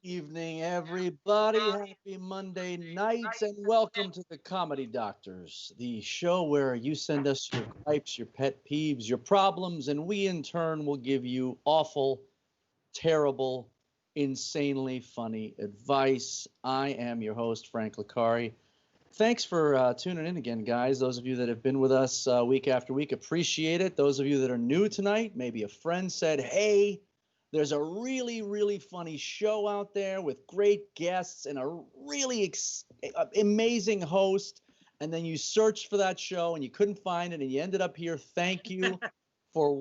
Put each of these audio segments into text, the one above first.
evening, everybody. Happy Monday nights, and welcome to the Comedy Doctors, the show where you send us your gripes, your pet peeves, your problems, and we in turn will give you awful, terrible, insanely funny advice. I am your host, Frank Licari. Thanks for tuning in again, guys. Those of you that have been with us week after week, appreciate it. Those of you that are new tonight, maybe a friend said, hey, there's a really, really funny show out there with great guests and a really amazing host. And then you searched for that show and you couldn't find it and you ended up here. Thank you for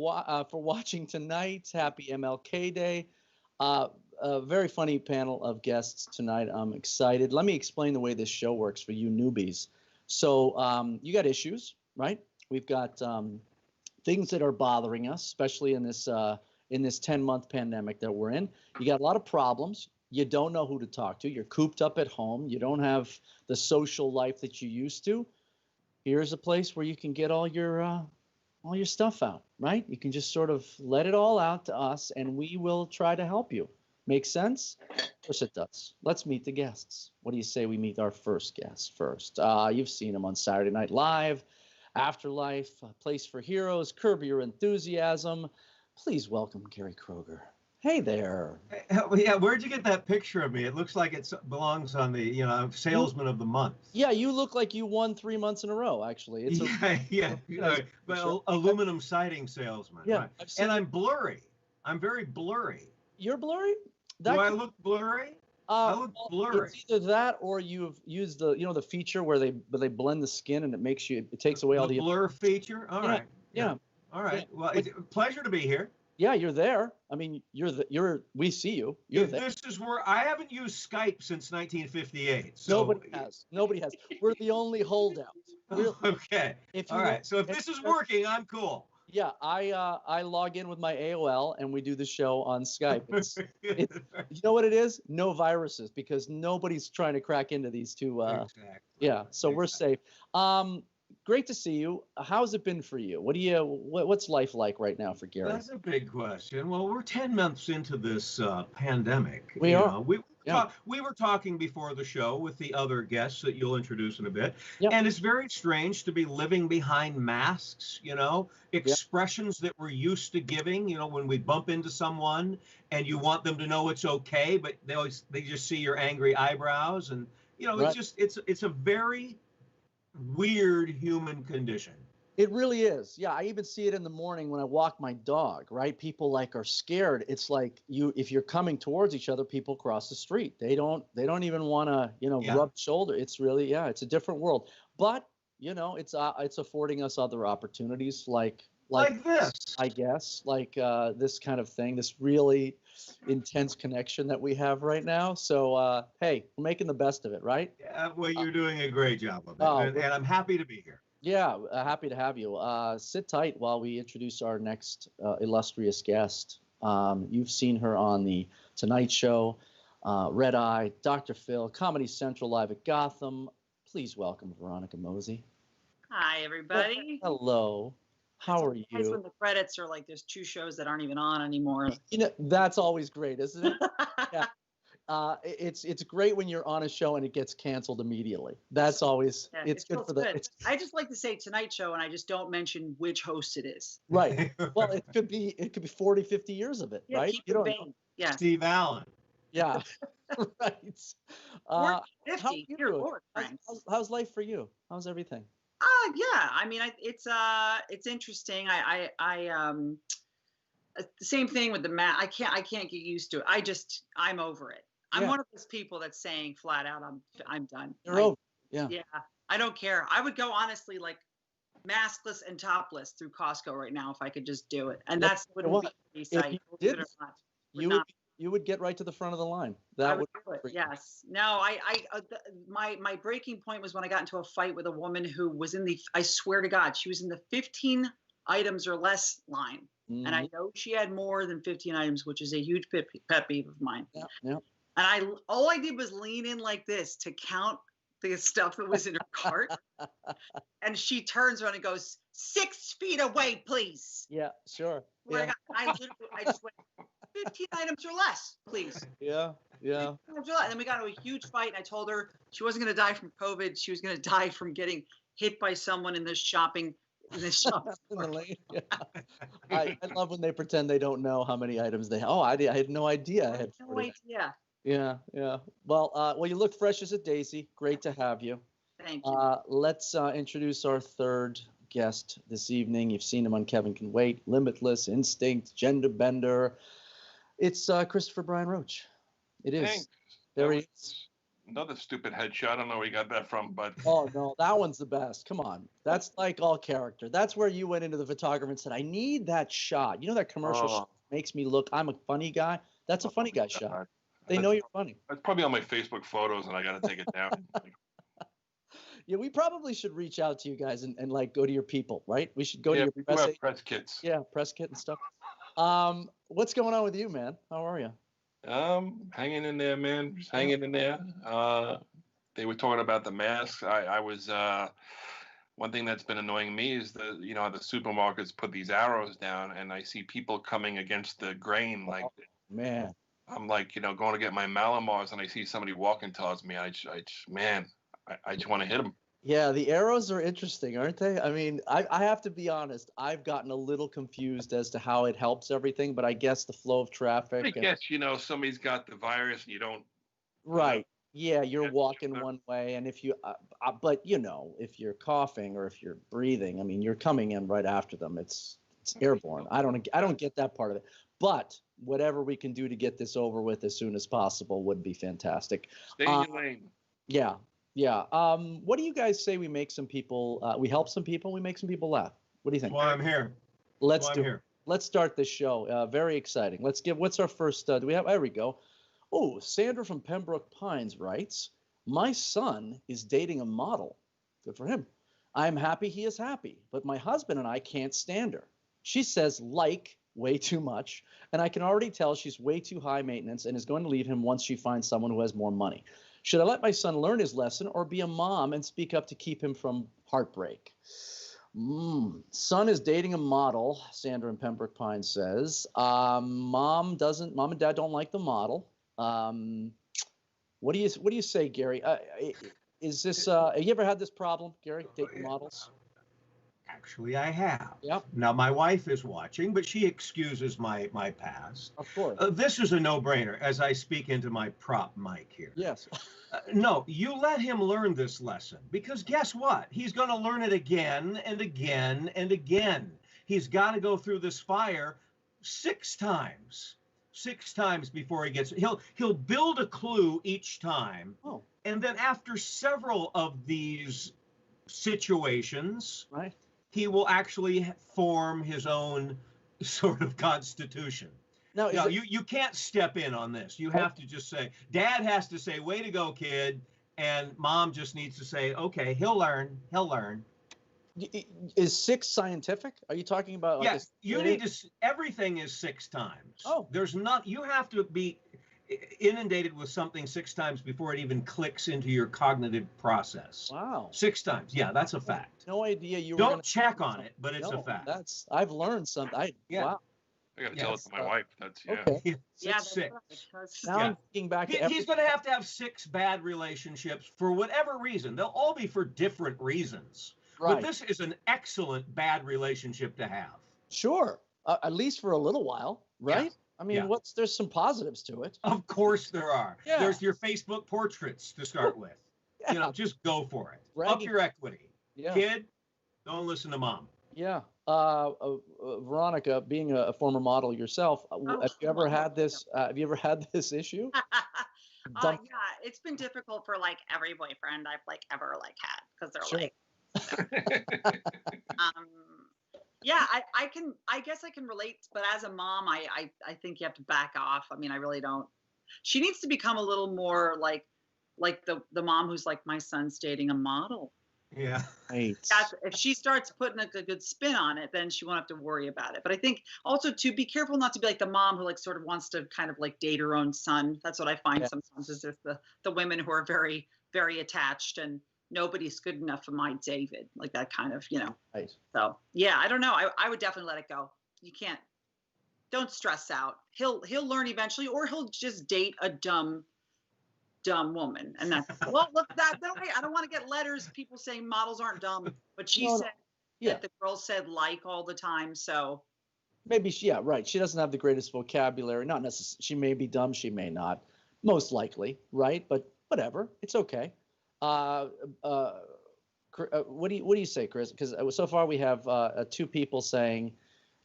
watching tonight. Happy MLK Day. A very funny panel of guests tonight. I'm excited. Let me explain the way this show works for you newbies. So you got issues, right? We've got things that are bothering us, especially in this 10-month pandemic that we're in. You got a lot of problems. You don't know who to talk to. You're cooped up at home. You don't have the social life that you used to. Here's a place where you can get all your stuff out, right? You can just sort of let it all out to us, and we will try to help you. Make sense? Of course it does. Let's meet the guests. What do you say we meet our first guest first? You've seen him on Saturday Night Live, Afterlife, Place for Heroes, Curb Your Enthusiasm. Please welcome Gary Kroeger. Hey there. Yeah, where'd you get that picture of me? It looks like it belongs on the, Salesman of the Month. Yeah, you look like you won 3 months in a row, actually. It's But aluminum siding salesman. Yeah, Right. And I'm blurry. I'm very blurry. You're blurry? Do I look blurry? I look blurry. It's either that or you've used the feature where they blend the skin and it takes away all the blur feature. All right. Yeah. All right. Yeah. Well, it's a pleasure to be here. Yeah, you're there. I mean, we see you. You're there. This is where I haven't used Skype since 1958. So Nobody has. We're the only holdout. Okay. All right. So if this is working, I'm cool. Yeah, I log in with my AOL and we do the show on Skype. It's you know what it is? No viruses, because nobody's trying to crack into these two. Exactly. Yeah, so we're safe. Great to see you. How's it been for you? What's life like right now for Gary? That's a big question. Well, we're 10 months into this pandemic. We are. We were talking before the show with the other guests that you'll introduce in a bit. Yep. And it's very strange to be living behind masks, expressions that we're used to giving, when we bump into someone and you want them to know it's okay, but they just see your angry eyebrows. And, Right. it's a very weird human condition. It really is. Yeah, I even see it in the morning when I walk my dog, right? People are scared. It's like if you're coming towards each other, people cross the street. They don't even want to, rub shoulder. It's really, it's a different world. But, it's affording us other opportunities like this, I guess, this kind of thing, this really intense connection that we have right now. So, hey, we're making the best of it, right? Yeah, well, you're doing a great job of it, and I'm happy to be here. Yeah, happy to have you. Sit tight while we introduce our next illustrious guest. You've seen her on the Tonight Show, Red Eye, Dr. Phil, Comedy Central, Live at Gotham. Please welcome Veronica Mosey. Hi, everybody. Hello. How are you? Nice when the credits are like there's 2 shows that aren't even on anymore. That's always great, isn't it? Yeah. It's great when you're on a show and it gets canceled immediately. That's always it's good for the. I just like to say Tonight Show and I just don't mention which host it is. Right. Well, it could be 40, 50 years of it, right? You don't know. Yeah. Steve Allen. Yeah. Right. 50. Dear Lord, how's life for you? How's everything? Yeah. I mean, it's interesting. The same thing with the mat. I can't get used to it. I'm over it. I'm one of those people that's saying flat out, I'm done. You're over. Yeah. Yeah. I don't care. I would go honestly like maskless and topless through Costco right now if I could just do it. And that's wouldn't be a sight. You would get right to the front of the line. That would do it. Yes. No, my breaking point was when I got into a fight with a woman who was I swear to God, she was in the 15 items or less line. Mm-hmm. And I know she had more than 15 items, which is a huge pet peeve of mine. Yeah, yeah. And all I did was lean in like this to count the stuff that was in her cart. And she turns around and goes, 6 feet away, please. Yeah, sure. I just went, 15 items or less, please. Yeah. Yeah. And then we got into a huge fight, and I told her she wasn't going to die from COVID. She was going to die from getting hit by someone in this shopping. In the lane. Yeah. I love when they pretend they don't know how many items they have. Oh, I had no idea. I had no idea. Yeah, yeah. Well, you look fresh as a daisy. Great to have you. Thank you. Let's introduce our third guest this evening. You've seen him on Kevin Can Wait, Limitless, Instinct, Gender Bender. It's Christopher Brian Roach. It is. Thanks. There he is. Another stupid headshot. I don't know where you got that from, but Oh no, that one's the best. Come on, that's like all character. That's where you went into the photographer and said, "I need that shot." You know that commercial shot makes me look. I'm a funny guy. That's a funny guy shot. They know you're funny. It's probably on my Facebook photos, and I got to take it down. Yeah, we probably should reach out to you guys and like go to your people, right? We should go to your press kits. Yeah, press kit and stuff. What's going on with you, man? How are you? Hanging in there, man. Just hanging in there. They were talking about the masks. I was one thing that's been annoying me is the supermarkets put these arrows down, and I see people coming against the grain. Like, man, I'm like, going to get my Malamars, and I see somebody walking towards me. I just want to hit them. Yeah, the arrows are interesting, aren't they? I mean, I have to be honest. I've gotten a little confused as to how it helps everything, but I guess the flow of traffic. I guess, somebody's got the virus and you don't. Right. Yeah, you're walking one way, and if you, but if you're coughing or if you're breathing, I mean, you're coming in right after them. It's airborne. I don't get that part of it. But whatever we can do to get this over with as soon as possible would be fantastic. Stay in your lane. Yeah. Yeah. What do you guys say we make some people, we help some people, we make some people laugh? What do you think? That's why I'm here. Let's Let's start this show. Very exciting. What's our first, there we go. Oh, Sandra from Pembroke Pines writes, my son is dating a model. Good for him. I'm happy he is happy, but my husband and I can't stand her. She says way too much, and I can already tell she's way too high maintenance and is going to leave him once she finds someone who has more money. Should I let my son learn his lesson or be a mom and speak up to keep him from heartbreak? Son is dating a model, Sandra in Pembroke Pines says. Mom and dad don't like the model. What do you say, Gary? Is this have you ever had this problem, Gary, dating models? Actually, I have. Yep. Now, my wife is watching, but she excuses my past. Of course. This is a no-brainer as I speak into my prop mic here. Yes. No, you let him learn this lesson because guess what? He's going to learn it again and again and again. He's got to go through this fire 6 times. 6 times before he gets he'll build a clue each time. Oh. And then after several of these situations, right, he will actually form his own sort of constitution. Now, you can't step in on this. You have to just say, Dad has to say, way to go, kid. And Mom just needs to say, okay, he'll learn. Is 6 scientific? Are you talking about? Like yes, you need to, everything is 6 times. Oh. You have to be inundated with something 6 times before it even clicks into your cognitive process. Wow. 6 times. Yeah, that's a fact. No idea you don't check on it, but it's a fact. I've learned something. Wow. I got to tell it to my wife. That's okay. Yeah, 6. Now I'm thinking back to he's going to have 6 bad relationships for whatever reason. They'll all be for different reasons. Right. But this is an excellent bad relationship to have. Sure. At least for a little while, right? Yeah. I mean, there's some positives to it. Of course there are. Yeah. There's your Facebook portraits to start with. Yeah. Just go for it. Up your equity. Yeah. Kid, don't listen to Mom. Yeah. Veronica, being a former model yourself, have you ever had this? Have you ever had this issue? Yeah, it's been difficult for like every boyfriend I've ever had because they're sure. Yeah, I guess I can relate, but as a mom, I think you have to back off. I mean, I really don't. She needs to become a little more like the mom who's like, my son's dating a model. Yeah. Right. If she starts putting a good spin on it, then she won't have to worry about it. But I think also to be careful not to be like the mom who sort of wants to kind of date her own son. That's what I find sometimes is there's the women who are very, very attached and nobody's good enough for my David, like that kind of, Right. So yeah, I don't know. I would definitely let it go. You can't, don't stress out. He'll learn eventually, or he'll just date a dumb dumb woman. And that's, well, look, that way, I don't want to get letters, people saying models aren't dumb, but she said that the girl said like all the time. So maybe right. She doesn't have the greatest vocabulary. Not necessarily. She may be dumb. She may not. Most likely, right? But whatever. It's okay. What do you say, Chris? Because so far we have 2 people saying,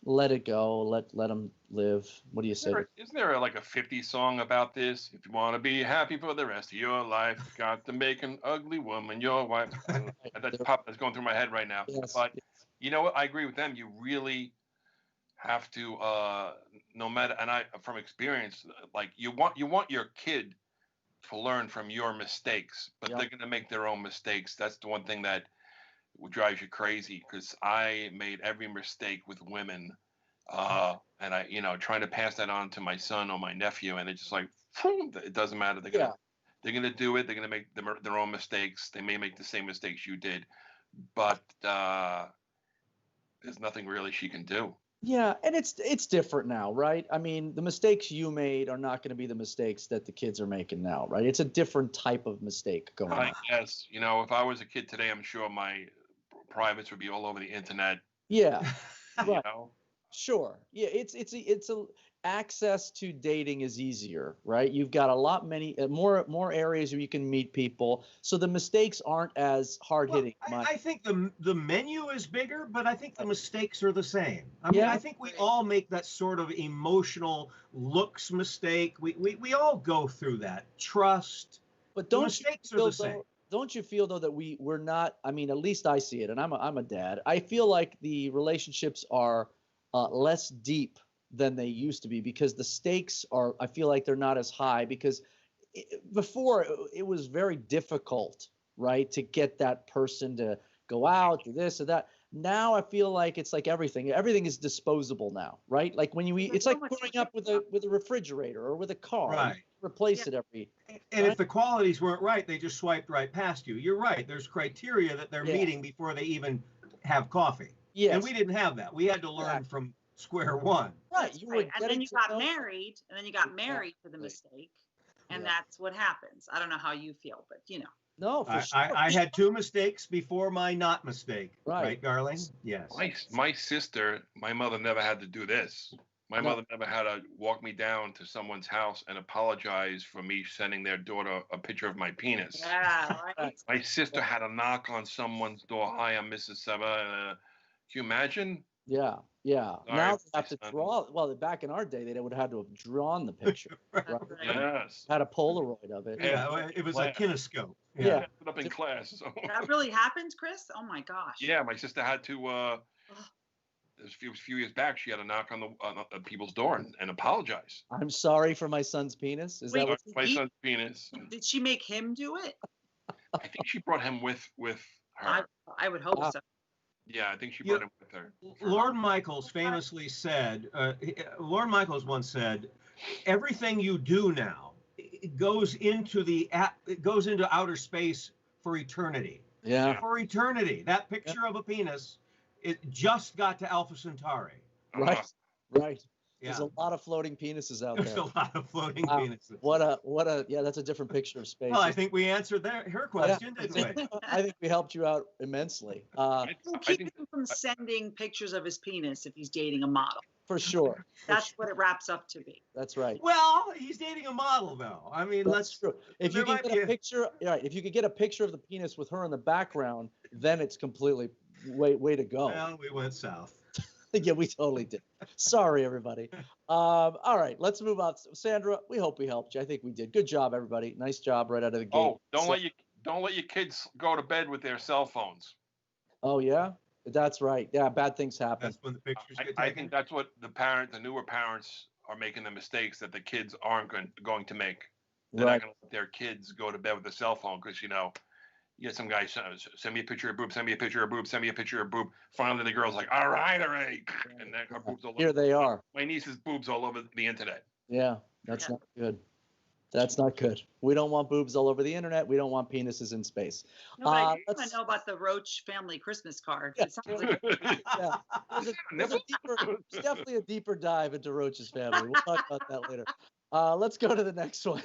"Let it go, let them live." What do you say? Isn't there like a 50 song about this? If you want to be happy for the rest of your life, got to make an ugly woman your wife. That's going through my head right now. Yes, but yes. you know what? I agree with them. You really have to, no matter, and I from experience, like you want your kid to learn from your mistakes, but they're going to make their own mistakes. That's the one thing that drives you crazy, because I made every mistake with women, and I, trying to pass that on to my son or my nephew, and it's just like, it doesn't matter. They're gonna do it. They're gonna make their own mistakes. They may make the same mistakes you did, but there's nothing really she can do. Yeah, and it's different now, right? I mean, the mistakes you made are not going to be the mistakes that the kids are making now, right? It's a different type of mistake going on. I guess, if I was a kid today, I'm sure my privates would be all over the internet. Yeah, you right. Sure. Yeah, it's a access to dating is easier, right? You've got a lot more areas where you can meet people, so the mistakes aren't as hard hitting. Well, I think the menu is bigger, but I think the mistakes are the same. I mean, I think we all make that sort of emotional looks mistake. We all go through that. Trust. But the mistakes are the same. Don't you feel though that we're not? I mean, at least I see it, and I'm a dad. I feel like the relationships are less deep than they used to be, because the stakes are, I feel like they're not as high, because before it was very difficult, right, to get that person to go out, do this or that. Now I feel like it's like everything is disposable now, right? Like when it's like growing up with a refrigerator or with a car. Right. You replace it every. And if the qualities weren't right, they just swiped right past you. You're right. There's criteria that they're meeting before they even have coffee. Yes. And we didn't have that. We had to learn from square one. Right. And then you got married, to the mistake. And that's what happens. I don't know how you feel, but No, for sure. I had 2 mistakes before my not mistake. Right, darling? Yes. My sister, my mother never had to do this. My mother never had to walk me down to someone's house and apologize for me sending their daughter a picture of my penis. Yeah, right. My sister had to knock on someone's door. Hi, I'm Mrs. Seba. Can you imagine? Yeah. Now they have to son. draw. Well, back in our day, they would have had to have drawn the picture. Right? Yes. Had a Polaroid of it. Yeah, it was a kinescope. Yeah. Put up in class. So. That really happened, Chris? Oh my gosh. Yeah, my sister had to. A few years back, she had to knock on the people's door and apologize. I'm sorry for my son's penis. Is that what my son's penis? Did she make him do it? I think she brought him with her. I would hope so. Yeah, I think she brought him with her. Lord Michaels famously said, Lord Michaels once said, everything you do now goes into outer space for eternity. Yeah. For eternity. That picture of a penis, it just got to Alpha Centauri. Right. Yeah. There's a lot of floating penises out there. There's a lot of floating penises. What a that's a different picture of space. Well, I think we answered her question, didn't we? I think we helped you out immensely. Keep him from sending pictures of his penis if he's dating a model. For sure. That's what it wraps up to be. That's right. Well, he's dating a model, though. I mean, that's true. If you can get a picture, if you could get a picture of the penis with her in the background, then it's completely way to go. Well, we went south. Yeah, we totally did. Sorry, everybody. All right, let's move on. Sandra, we hope we helped you. I think we did. Good job, everybody. Nice job right out of the gate. Oh, don't let your kids go to bed with their cell phones. Oh yeah, that's right. Yeah, bad things happen. That's when the pictures get taken. I think that's what the newer parents are making the mistakes that the kids aren't going to make. They're not going to let their kids go to bed with a cell phone because you get some guy send me a picture of boob, send me a picture of boob, send me a picture of boob. Finally, the girl's like, all right, and then her boobs all over. Here they are. My niece's boobs all over the internet. Yeah, that's not good. That's not good. We don't want boobs all over the internet. We don't want penises in space. No, but I want to know about the Roach family Christmas card. It sounds like There's definitely a deeper dive into Roach's family. We'll talk about that later. Let's go to the next one.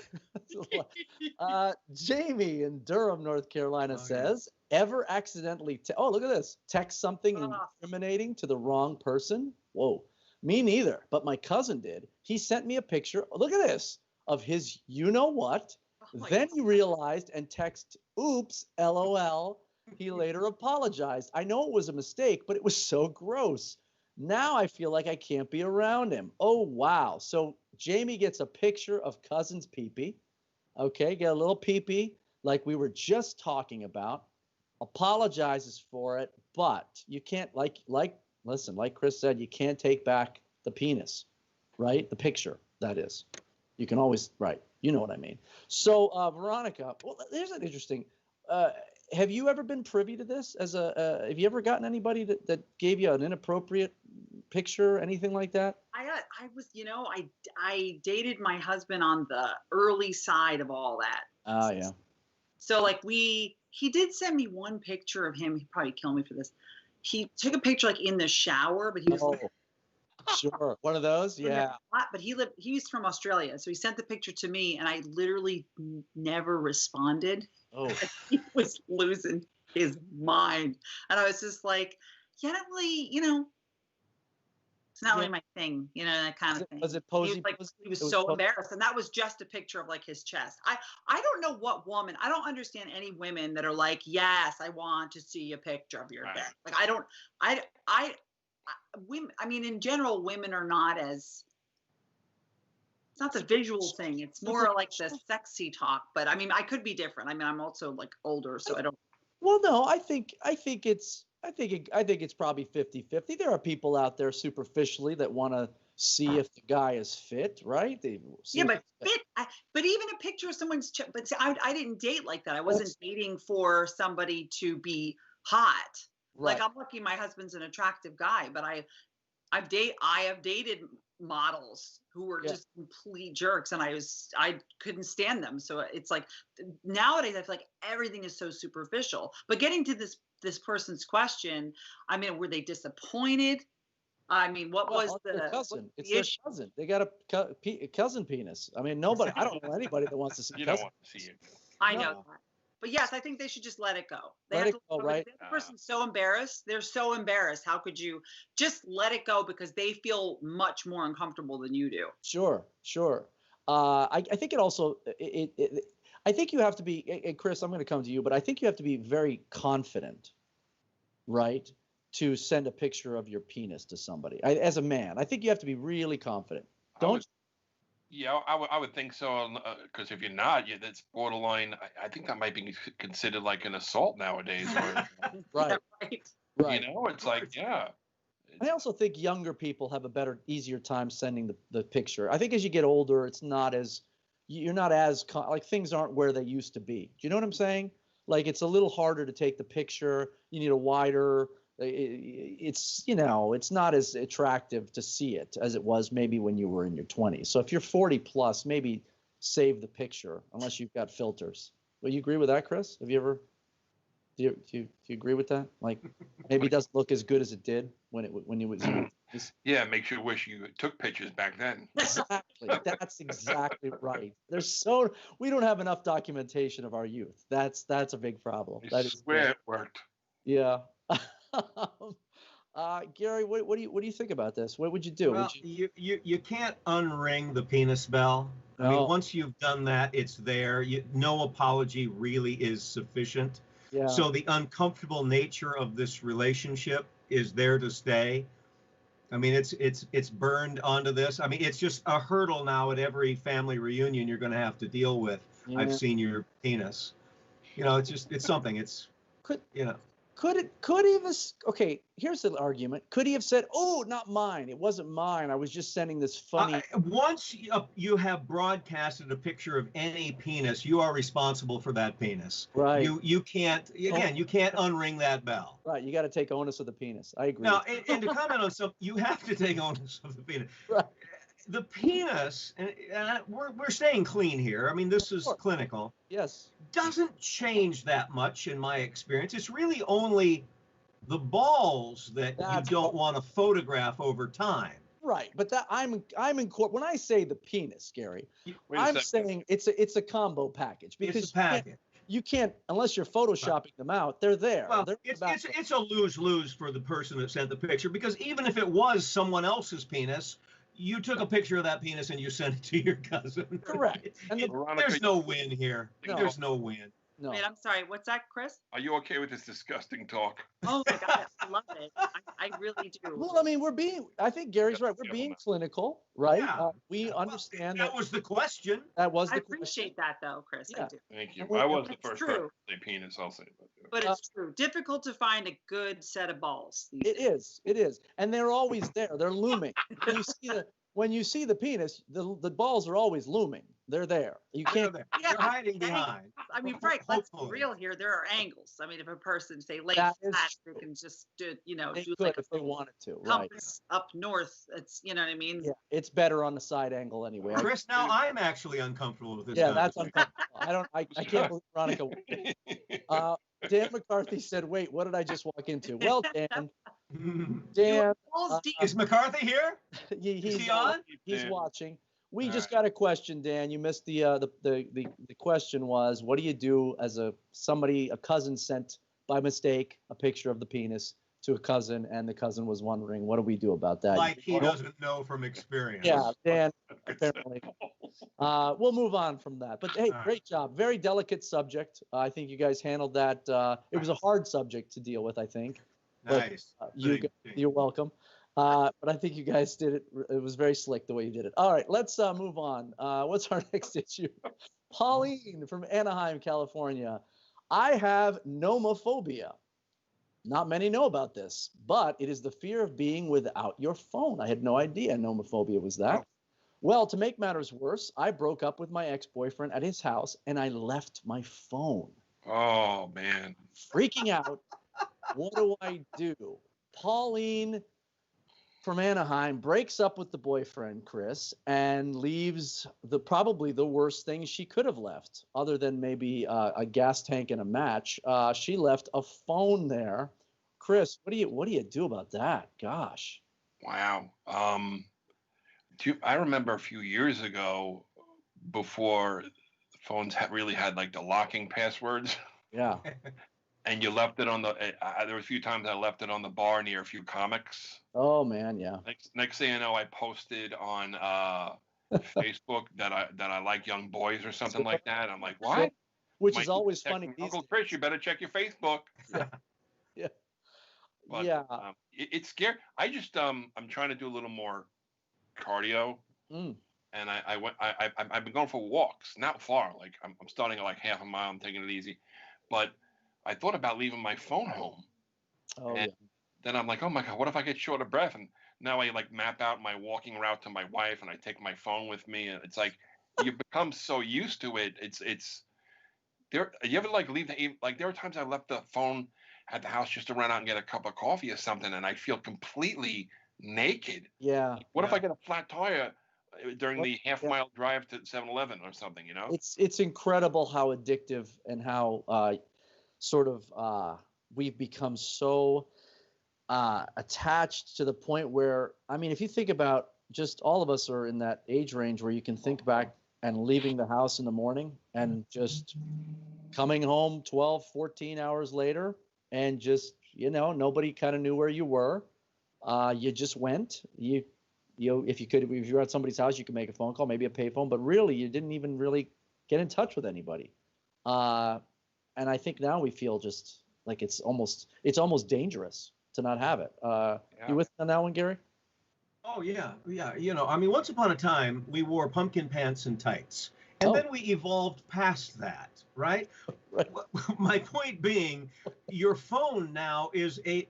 Jamie in Durham, North Carolina says, ever accidentally, look at this, text something incriminating to the wrong person? Whoa, me neither, but my cousin did. He sent me a picture, look at this, of his you-know-what. Then he realized and texted, oops, LOL. He later apologized. I know it was a mistake, but it was so gross. Now I feel like I can't be around him. Oh, wow. So Jamie gets a picture of cousin's peepee. Okay, get a little peepee like we were just talking about. Apologizes for it, but you can't, listen, like Chris said, you can't take back the penis, right? The picture, that is. You can always, right, you know what I mean. So, Veronica, well, there's an interesting, have you ever been privy to this? Have you ever gotten anybody that gave you an inappropriate picture, anything like that? I was, I dated my husband on the early side of all that. Oh, yeah. So like he did send me one picture of him. He'd probably kill me for this. He took a picture like in the shower, but he was sure. One of those? Yeah. But he's from Australia. So he sent the picture to me and I literally never responded. Oh. He was losing his mind. And I was just like, yeah, not really, it's not really my thing, that kind of thing. Was it posy? He was so embarrassed. And that was just a picture of like his chest. I don't know what woman, I don't understand any women that are like, yes, I want to see a picture of your back. Like women, I mean, in general, women are not as, it's not the visual thing. It's more like the sexy talk, but I mean, I could be different. I mean, I'm also like older, so I don't. Well, no, I think it's probably 50-50. There are people out there superficially that want to see if the guy is fit, right? But fit. But even a picture of someone's chest. But see, I didn't date like that. I wasn't dating for somebody to be hot. Right. Like I'm lucky my husband's an attractive guy, but I have dated models who were just complete jerks, and I couldn't stand them. So it's like nowadays I feel like everything is so superficial. But getting to this person's question, I mean, were they disappointed? I mean, what was their cousin? It's their cousin. They got a cousin penis. I mean, nobody. I don't know anybody that wants to see. You don't want to see it. I know that. But yes, I think they should just let it go. Right? The person's so embarrassed. They're so embarrassed. How could you just let it go because they feel much more uncomfortable than you do? Sure. I think it also I think you have to be, and Chris, I'm going to come to you, but I think you have to be very confident, right, to send a picture of your penis to somebody. As a man, I think you have to be really confident. I would think so, because if you're not, that's borderline. I think that might be considered like an assault nowadays. Right. It's like, yeah. I also think younger people have a easier time sending the picture. I think as you get older, you're not as, like things aren't where they used to be. Do you know what I'm saying? Like it's a little harder to take the picture. You need a wider, it's not as attractive to see it as it was maybe when you were in your 20s. So if you're 40 plus, maybe save the picture unless you've got filters. Will you agree with that, Chris? Have you ever, do you agree with that? Like maybe it doesn't look as good as it did when it was. Yeah, makes you wish you took pictures back then. Exactly. That's exactly right. We don't have enough documentation of our youth. That's a big problem. That is where it worked. Yeah. Gary, what do you think about this? What would you do? Well, you can't unring the penis bell. I mean, once you've done that, it's there. No apology really is sufficient. Yeah. So the uncomfortable nature of this relationship is there to stay. I mean, it's burned onto this. I mean, it's just a hurdle now at every family reunion you're going to have to deal with. Yeah. I've seen your penis. It's something. Could he have, okay, here's the argument. Could he have said, oh, not mine. It wasn't mine. I was just sending this funny. Once you have broadcasted a picture of any penis, you are responsible for that penis. Right. You can't unring that bell. Right. You got to take onus of the penis. I agree. Now, and to comment on something, you have to take onus of the penis. Right. The penis, and we're staying clean here. I mean, this is clinical. Yes. Doesn't change that much in my experience. It's really only the balls that you don't want to photograph over time. Right, but that I'm in court when I say the penis, Gary. Wait a I'm second. saying it's a combo package because It's a package. you can't unless you're photoshopping them out. They're there. Well, They're it's a lose-lose for the person that sent the picture, because even if it was someone else's penis, you took a picture of that penis and you sent it to your cousin. Correct. And Veronica, There's no win here. No. There's no win. no. Wait, I'm sorry. What's that, Chris? Are you okay with this disgusting talk? Oh my God, I love it. I really do. Well, I mean, I think Gary's right. We're being clinical, right? Yeah. We understand That was the question. that was I the appreciate that, though, Chris. Yeah. I do. Thank you. Well, I was the it's first true. person to say penis. I'll say that. But it's true. Difficult to find a good set of balls. these It days. is, and they're always there. They're looming. When you see the penis, the balls are always looming. They're there. You can't. They're Yeah, hiding behind. I mean, Frank, let's be Hopefully. real here. There are angles. I mean, if a person say lay That flat, is they true. can just do They do could like if they wanted to. Right. compass up north. It's you know what I mean. Yeah, it's better on the side angle anyway. Chris, now I'm actually uncomfortable with this. Yeah, that's conversation. uncomfortable. I can't believe Veronica. Dan McCarthy said, "Wait, what did I just walk into?" Well, Dan, Balls deep. Is McCarthy here? he's he on? He's Dan. watching. We All just right. got a question, Dan. You missed the question was, what do you do as a cousin sent by mistake a picture of the penis to a cousin, and the cousin was wondering, what do we do about that? Like he doesn't know from experience. Yeah, Dan, apparently. We'll move on from that. But hey, great job. Very delicate subject. I think you guys handled that. It was a hard subject to deal with, I think. But, Nice. you're welcome. But I think you guys did it. It was very slick the way you did it. All right, let's move on. What's our next issue? Pauline from Anaheim, California. I have nomophobia. Not many know about this, but it is the fear of being without your phone. I had no idea nomophobia was that. Oh. Well, to make matters worse, I broke up with my ex-boyfriend at his house, and I left my phone. Oh man. Freaking out. What do I do? Pauline from Anaheim breaks up with the boyfriend, Chris, and leaves probably the worst thing she could have left, other than maybe a gas tank and a match. She left a phone there. Chris, what do you do about that? Gosh. Wow. I remember a few years ago, before the phones really had like the locking passwords. Yeah. And you left it on the. There were a few times I left it on the bar near a few comics. Oh man, yeah. Next thing you know, I posted on Facebook that I like young boys or something like that. I'm like, what? Which My is always text funny. me, Uncle Chris, you better check your Facebook. Yeah. But, Yeah. It's scary. I just I'm trying to do a little more cardio, Mm. and I've been going for walks, not far. Like I'm starting at like half a mile. I'm taking it easy, but I thought about leaving my phone home. Oh And then I'm like, oh my God, what if I get short of breath? And now I like map out my walking route to my wife, and I take my phone with me, and it's like you become so used to it. It's there. You ever like leave like there were times I left the phone at the house just to run out and get a cup of coffee or something, and I feel completely naked. yeah. What if I get a flat tire during the Yeah. half-mile drive to 7-Eleven or something? You know? It's incredible how addictive and how we've become so attached to the point where, I mean, if you think about, just all of us are in that age range where you can think back and leaving the house in the morning and just coming home 12, 14 hours later, and just, nobody kind of knew where you were. You just went. If you're at somebody's house, you could make a phone call, maybe a payphone, but really you didn't even really get in touch with anybody. And I think now we feel just like it's almost dangerous to not have it. You with me on that one, Gary? Oh yeah. I mean, once upon a time we wore pumpkin pants and tights, and then we evolved past that, right? Right. My point being, your phone now is an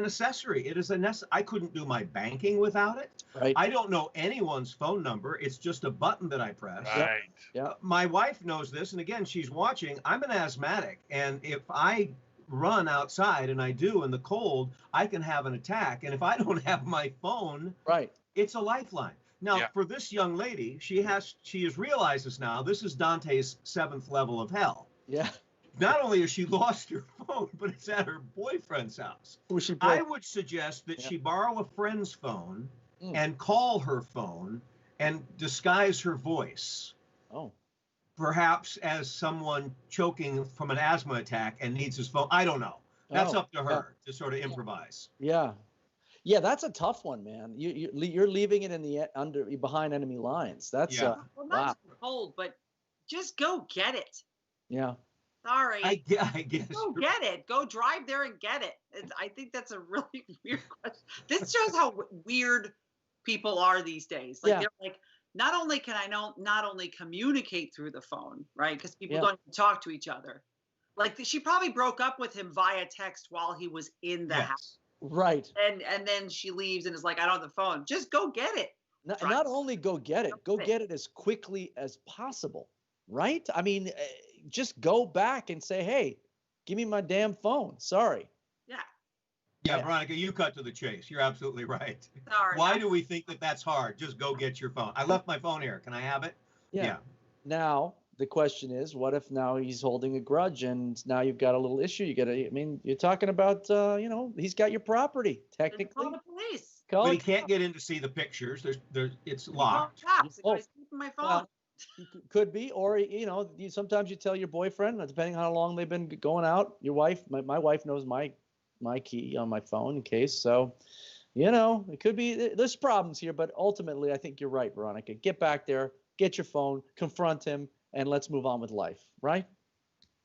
accessory. It is I couldn't do my banking without it. Right. I don't know anyone's phone number. It's just a button that I press. Right. Yeah. My wife knows this, and again, she's watching. I'm an asthmatic, and if I run outside, and I do in the cold, I can have an attack. And if I don't have my phone, Right. it's a lifeline. Now, Yeah. for this young lady, she has realizes now this is Dante's 7th level of hell. Yeah. Not only has she lost her phone, but it's at her boyfriend's house. Who she I broke? would suggest that she borrow a friend's phone and call her phone and disguise her voice. Oh. Perhaps as someone choking from an asthma attack and needs his phone. I don't know. That's up to her to sort of improvise. Yeah. Yeah, that's a tough one, man. You're leaving it in the behind enemy lines. That's well, not cold, but just go get it. Yeah. I Sorry. guess. Go get it. Go drive there and get it. I think that's a really weird question. This shows how weird people are these days. Like they're like, not only can I not only communicate through the phone, right? Because people don't even talk to each other. Like she probably broke up with him via text while he was in the house. Right. And then she leaves and is like, I don't have the phone. Just go get it. Not only go get it, go get it as quickly as possible. Right? I mean, just go back and say, hey, give me my damn phone. Sorry. Yeah, Veronica, you cut to the chase. You're absolutely right. Sorry. Why do we think that that's hard? Just go get your phone. I left my phone here. Can I have it? Yeah. Now, the question is, what if now he's holding a grudge and now you've got a little issue? You're talking about, he's got your property, technically. Call the police. But he can't get in to see the pictures. It's locked. My phone. Could be, or sometimes you tell your boyfriend, depending on how long they've been going out. Your wife, my wife knows my key on my phone in case. So, it could be. There's problems here, but ultimately, I think you're right, Veronica. Get back there, get your phone, confront him, and let's move on with life, right?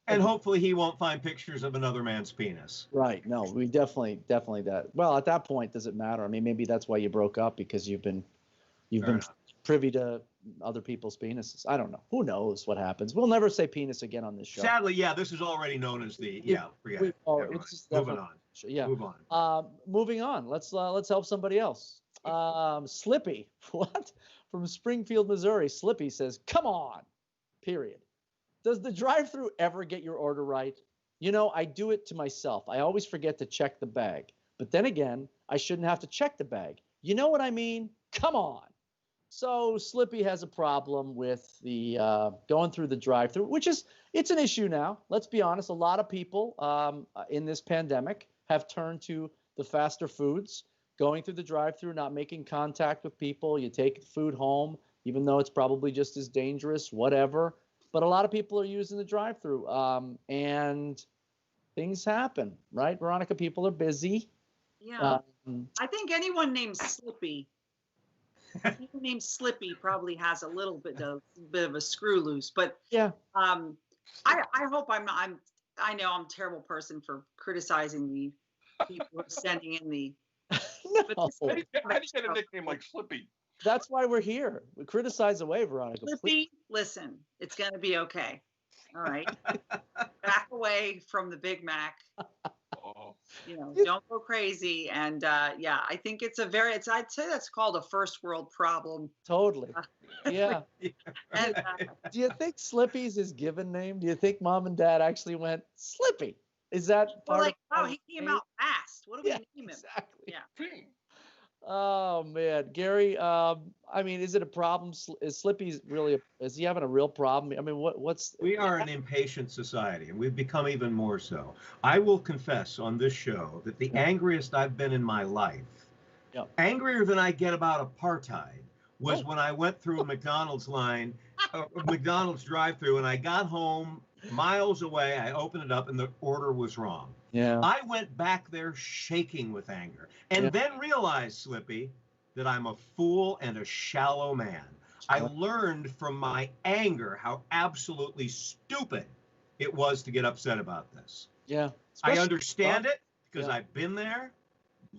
And hopefully, he won't find pictures of another man's penis. Right. No, we definitely that. Well, at that point, does it matter? I mean, maybe that's why you broke up, because you've been privy to other people's penises. I don't know. Who knows what happens? We'll never say penis again on this show. Sadly, this is already known as the forget it. Moving on. Yeah. Move on. Moving on. Let's help somebody else. Slippy, what? From Springfield, Missouri. Slippy says, "Come on." Period. Does the drive-thru ever get your order right? I do it to myself. I always forget to check the bag. But then again, I shouldn't have to check the bag. You know what I mean? Come on. So Slippy has a problem with the going through the drive-thru, it's an issue now. Let's be honest. A lot of people in this pandemic have turned to the faster foods, going through the drive-thru, not making contact with people. You take the food home, even though it's probably just as dangerous, whatever. But a lot of people are using the drive-thru, and things happen, right, Veronica? People are busy. Yeah. I think anyone named Slippy probably has a little bit of a screw loose, but I hope I know I'm a terrible person for criticizing the people who are sending in the. No. I just had a nickname like Slippy. That's why we're here. We criticize away, Veronica. Slippy, listen, it's gonna be okay. All right, back away from the Big Mac. Don't go crazy. And I think I'd say that's called a first world problem. Totally. Yeah. And, do you think Slippy's his given name? Do you think mom and dad actually went Slippy? Is that part he came out fast. What do we name him? Exactly. Yeah. Oh man, Gary. Is it a problem? Is Slippy's is he having a real problem? I mean, what's? We are an impatient society, and we've become even more so. I will confess on this show that the angriest I've been in my life, angrier than I get about apartheid, was when I went through a McDonald's line, McDonald's drive-through, and I got home miles away. I opened it up, and the order was wrong. Yeah. I went back there shaking with anger, and then realized, Slippy, that I'm a fool and a shallow man. I learned from my anger how absolutely stupid it was to get upset about this. Yeah. I understand it because I've been there.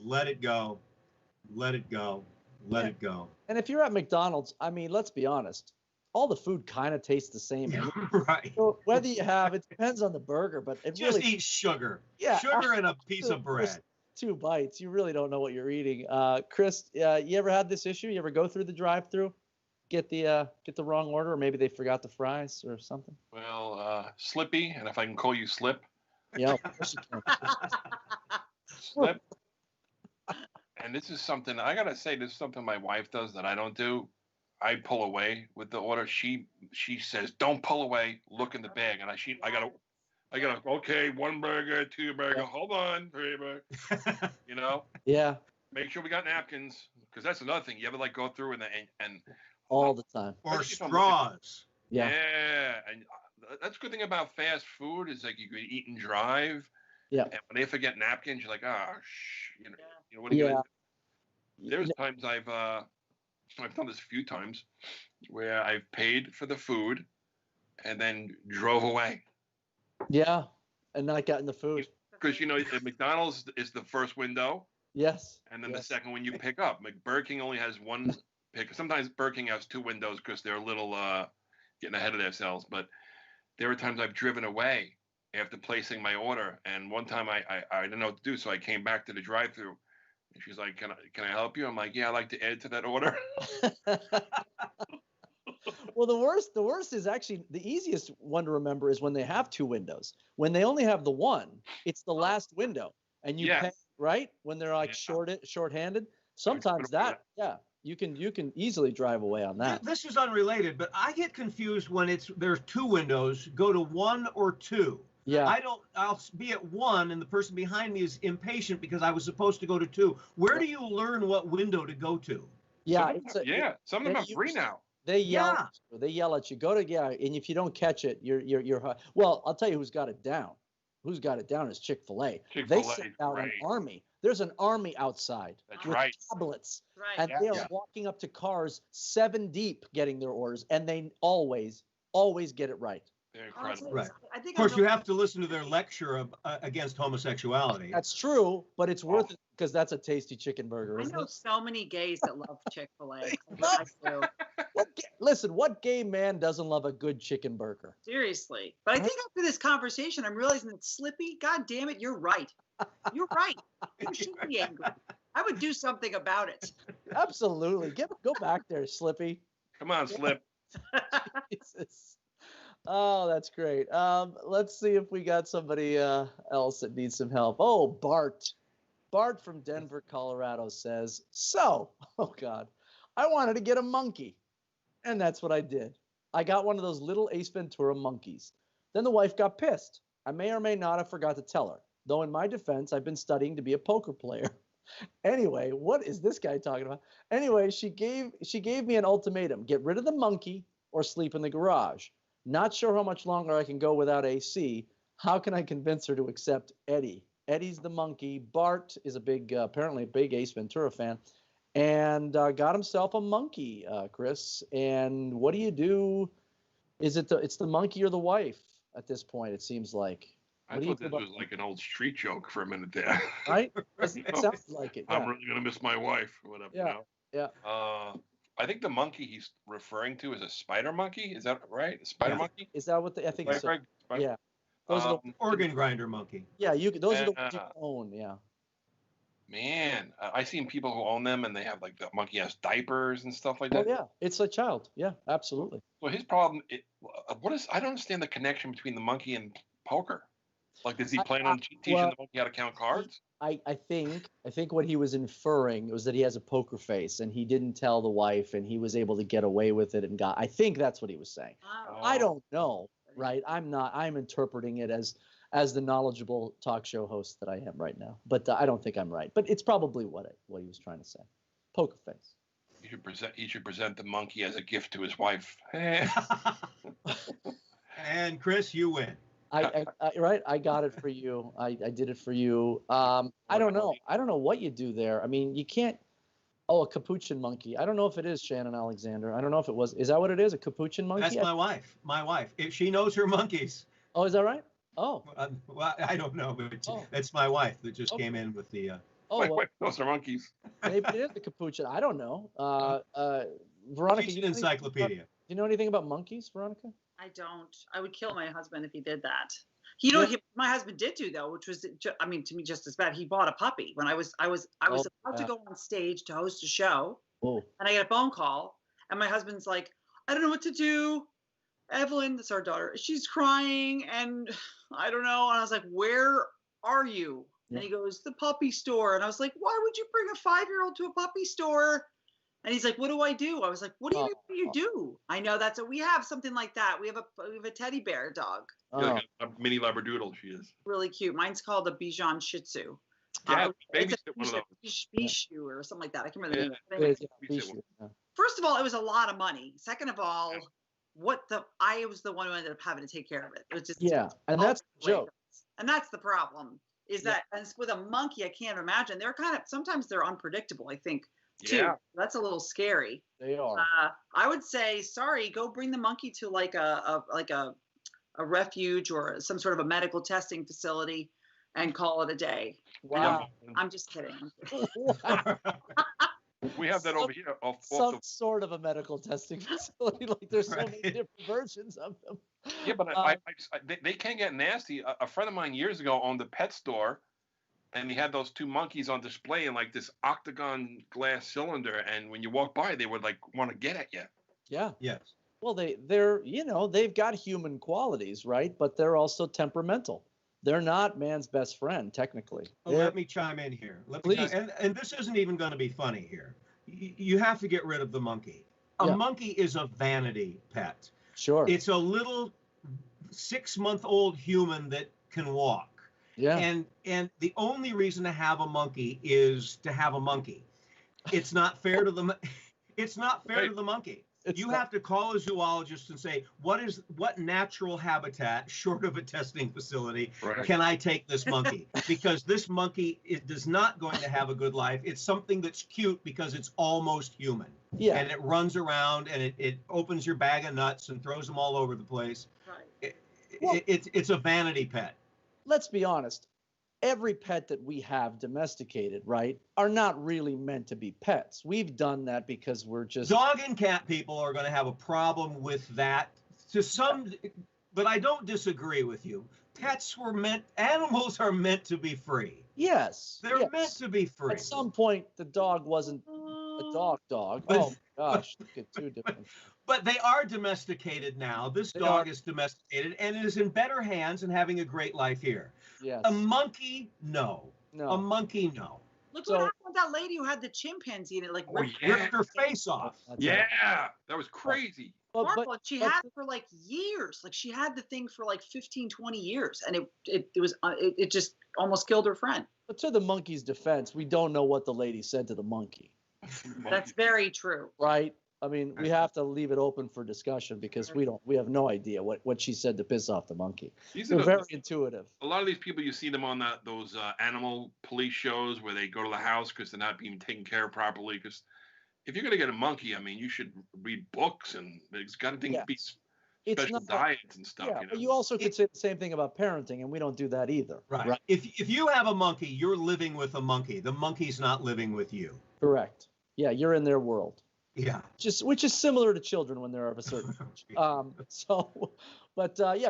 Let it go. Let it go. Let it go. And if you're at McDonald's, I mean, let's be honest. All the food kind of tastes the same. Right. So whether you have, it depends on the burger, but it just really, eat sugar. Yeah. Sugar and a piece of bread. Just 2 bites. You really don't know what you're eating. Chris, you ever had this issue? You ever go through the drive-through, get the wrong order, or maybe they forgot the fries or something? Well, Slippy, and if I can call you Slip. Yeah. Slip. And this is something I gotta say. This is something my wife does that I don't do. I pull away with the order. She says, "Don't pull away. Look in the bag." And I gotta. Okay, 1 burger, 2 burger. Hold on, 3 burger. Yeah. Make sure we got napkins. because that's another thing. You ever like go through and All the time. Or straws. Yeah. and that's a good thing about fast food is like you can eat and drive. Yeah. And when they forget napkins, you're like, you know, Yeah. what are you gonna do? There's times I've done this a few times where I've paid for the food and then drove away. Yeah, and not gotten the food. Because at McDonald's is the first window. Yes. And then the second one you pick up. Burger King only has one pick. Sometimes Burger King has two windows because they're a little getting ahead of themselves. But there were times I've driven away after placing my order, and one time I didn't know what to do, so I came back to the drive-thru, and she's like, "Can I help you?" I'm like, "Yeah, I'd like to add to that order." Well, the worst is actually the easiest one to remember is when they have two windows. When they only have the one, it's the last window, and you pay, right when they're like short-handed. Sometimes you can easily drive away on that. This is unrelated, but I get confused when there's two windows. Go to one or two. Yeah. I'll be at one, and the person behind me is impatient because I was supposed to go to two. Where do you learn what window to go to? Yeah. Some of them are free now. They yell. They yell at you. Go to and if you don't catch it, you're. Well, I'll tell you who's got it down. Who's got it down is Chick-fil-A. They sent out an army. There's an army outside with tablets, and they are walking up to cars 7 deep, getting their orders, and they always get it right. They're incredible. Right. Of course, you have to listen to their lecture against homosexuality. That's true, but it's worth it because that's a tasty chicken burger. I know so many gays that love Chick-fil-A. Listen, what gay man doesn't love a good chicken burger? Seriously. But I think after this conversation, I'm realizing that Slippy, God damn it, you're right. You're right. You should be angry. I would do something about it. Absolutely. Go back there, Slippy. Come on, Slip. Jesus. Oh, that's great. Let's see if we got somebody else that needs some help. Oh, Bart. Bart from Denver, Colorado says, oh God, I wanted to get a monkey. And that's what I did. I got one of those little Ace Ventura monkeys. Then the wife got pissed. I may or may not have forgot to tell her. Though in my defense, I've been studying to be a poker player. Anyway, what is this guy talking about? Anyway, she gave me an ultimatum. Get rid of the monkey or sleep in the garage. Not sure how much longer I can go without AC. How can I convince her to accept Eddie? Eddie's the monkey. Bart is apparently a big Ace Ventura fan, and got himself a monkey, Chris. And what do you do? Is it's the monkey or the wife at this point? It seems like. I thought this was like an old street joke for a minute there. Right? It sounds like it. Yeah. I'm really gonna miss my wife or whatever. Yeah. Yeah. I think the monkey he's referring to is a spider monkey. Is that right? A spider monkey? Is that what I think? So. Yeah. Those are the organ grinder monkey. Yeah, those are the ones you own. Yeah. Man, I've seen people who own them, and they have like the monkey has diapers and stuff like that. Oh yeah, it's a child. Yeah, absolutely. So his problem, I don't understand the connection between the monkey and poker. Like, does he plan on teaching the monkey how to count cards? I think what he was inferring was that he has a poker face, and he didn't tell the wife, and he was able to get away with it, and I think that's what he was saying. Oh. I don't know, right? I'm interpreting it as the knowledgeable talk show host that I am right now, but I don't think I'm right. But it's probably what he was trying to say. Poker face. He should present the monkey as a gift to his wife. And Chris, you win. I got it for you. I did it for you. I don't know. I don't know what you do there. I mean, you can't. Oh, a capuchin monkey. I don't know if it is Shannon Alexander. I don't know if it was. Is that what it is? A capuchin monkey? That's my wife. My wife. If she knows her monkeys. Oh, is that right? Oh. Well, I don't know, but it's my wife that just came in with the. Oh, wait, those are monkeys. Maybe it is the capuchin. I don't know. Veronica, she's an encyclopedia. Do you know anything about monkeys, Veronica? I don't. I would kill my husband if he did that. My husband did do though, which was, to me, just as bad. He bought a puppy when I was about to go on stage to host a show, and I get a phone call, and my husband's like, I don't know what to do. Evelyn, that's our daughter, she's crying, and I don't know. And I was like, where are you? Yeah. And he goes, the puppy store. And I was like, why would you bring a 5-year-old to a puppy store? And he's like, what do I do? I was like, what do you do? I know that's what we have, something like that. We have a teddy bear dog. Like a mini Labradoodle, she is. Really cute. Mine's called a Bichon Shih Tzu. Yeah, It's a babysit one of those. Bishu or something like that. I can't remember the name. But Yeah, anyway, Babysit one. first of all, it was a lot of money. Second of all, I was the one who ended up having to take care of it. It was just and that's the joke. And that's the problem. Is that and with a monkey, I can't imagine. They're sometimes they're unpredictable, I think, too. Yeah. That's a little scary. They are. I would say, sorry, go bring the monkey to like a refuge or some sort of a medical testing facility and call it a day. Wow. I'm just kidding. We have that over here. Some sort of a medical testing facility. Like there's so many different versions of them. Yeah, but they can get nasty. A friend of mine years ago owned a pet store, and he had those two monkeys on display in like this octagon glass cylinder. And when you walk by, they would like want to get at you. Yeah. Yes. Well, they're they've got human qualities, right? But they're also temperamental. They're not man's best friend, technically. Well, let me chime in here. Please. And this isn't even going to be funny here. You have to get rid of the monkey. A monkey is a vanity pet. Sure. It's a little 6-month-old human that can walk. Yeah. And the only reason to have a monkey is to have a monkey. It's not fair to the it's not fair to the monkey. You have to call a zoologist and say, what natural habitat, short of a testing facility, can I take this monkey? Because this monkey is not going to have a good life. It's something that's cute because it's almost human. Yeah. And it runs around and it opens your bag of nuts and throws them all over the place. Right. It's a vanity pet. Let's be honest. Every pet that we have domesticated, right, are not really meant to be pets. We've done that because we're just... Dog and cat people are going to have a problem with that to some, but I don't disagree with you. Animals are meant to be free. Yes. They're meant to be free. At some point, the dog wasn't a dog. Oh, my gosh. Look at two different... But they are domesticated now. This dog is domesticated and is in better hands and having a great life here. Yes. A monkey, no. A monkey, no. Look what happened with that lady who had the chimpanzee and it ripped her face off. That was crazy. But she had it for like years. Like she had the thing for like 15, 20 years, and it just almost killed her friend. But to the monkey's defense, we don't know what the lady said to the monkey. That's very true. Right? I mean, we have to leave it open for discussion because we have no idea what she said to piss off the monkey. They're very intuitive. A lot of these people, you see them on those animal police shows where they go to the house because they're not being taken care of properly. Because if you're going to get a monkey, I mean, you should read books and there's got to be special diets and stuff. Yeah, but you also could say the same thing about parenting, and we don't do that either. Right. If you have a monkey, you're living with a monkey. The monkey's not living with you. Correct. Yeah, you're in their world. Yeah. Which is similar to children when they're of a certain age.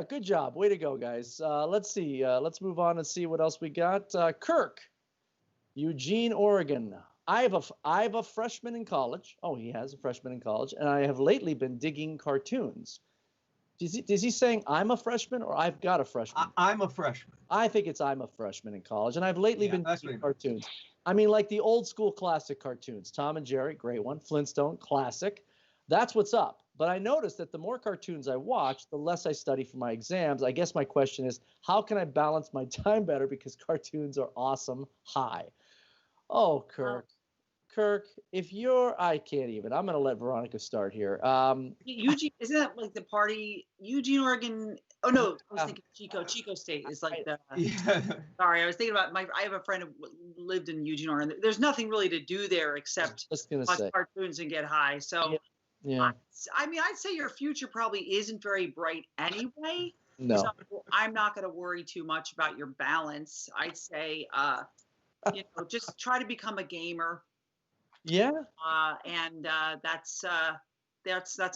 Good job. Way to go, guys. Let's see. Let's move on and see what else we got. Kirk, Eugene, Oregon. I have a freshman in college. Oh, he has a freshman in college, and I have lately been digging cartoons. Is he saying I'm a freshman or I've got a freshman? I'm a freshman. I think it's I'm a freshman in college, and I've lately been digging cartoons. I mean, like the old school classic cartoons. Tom and Jerry, great one. Flintstone, classic. That's what's up. But I noticed that the more cartoons I watch, the less I study for my exams. I guess my question is, how can I balance my time better because cartoons are awesome? Hi. Oh, Kirk. Kirk, I can't even. I'm going to let Veronica start here. Eugene, isn't that like the party? Eugene, Oregon. Oh, no, I was thinking Chico State is like the. Sorry, I was thinking about I have a friend who lived in Eugene, Oregon. There's nothing really to do there except watch cartoons and get high. So, yeah. I mean, I'd say your future probably isn't very bright anyway. No. So I'm not going to worry too much about your balance. I'd say, just try to become a gamer. Yeah. And that's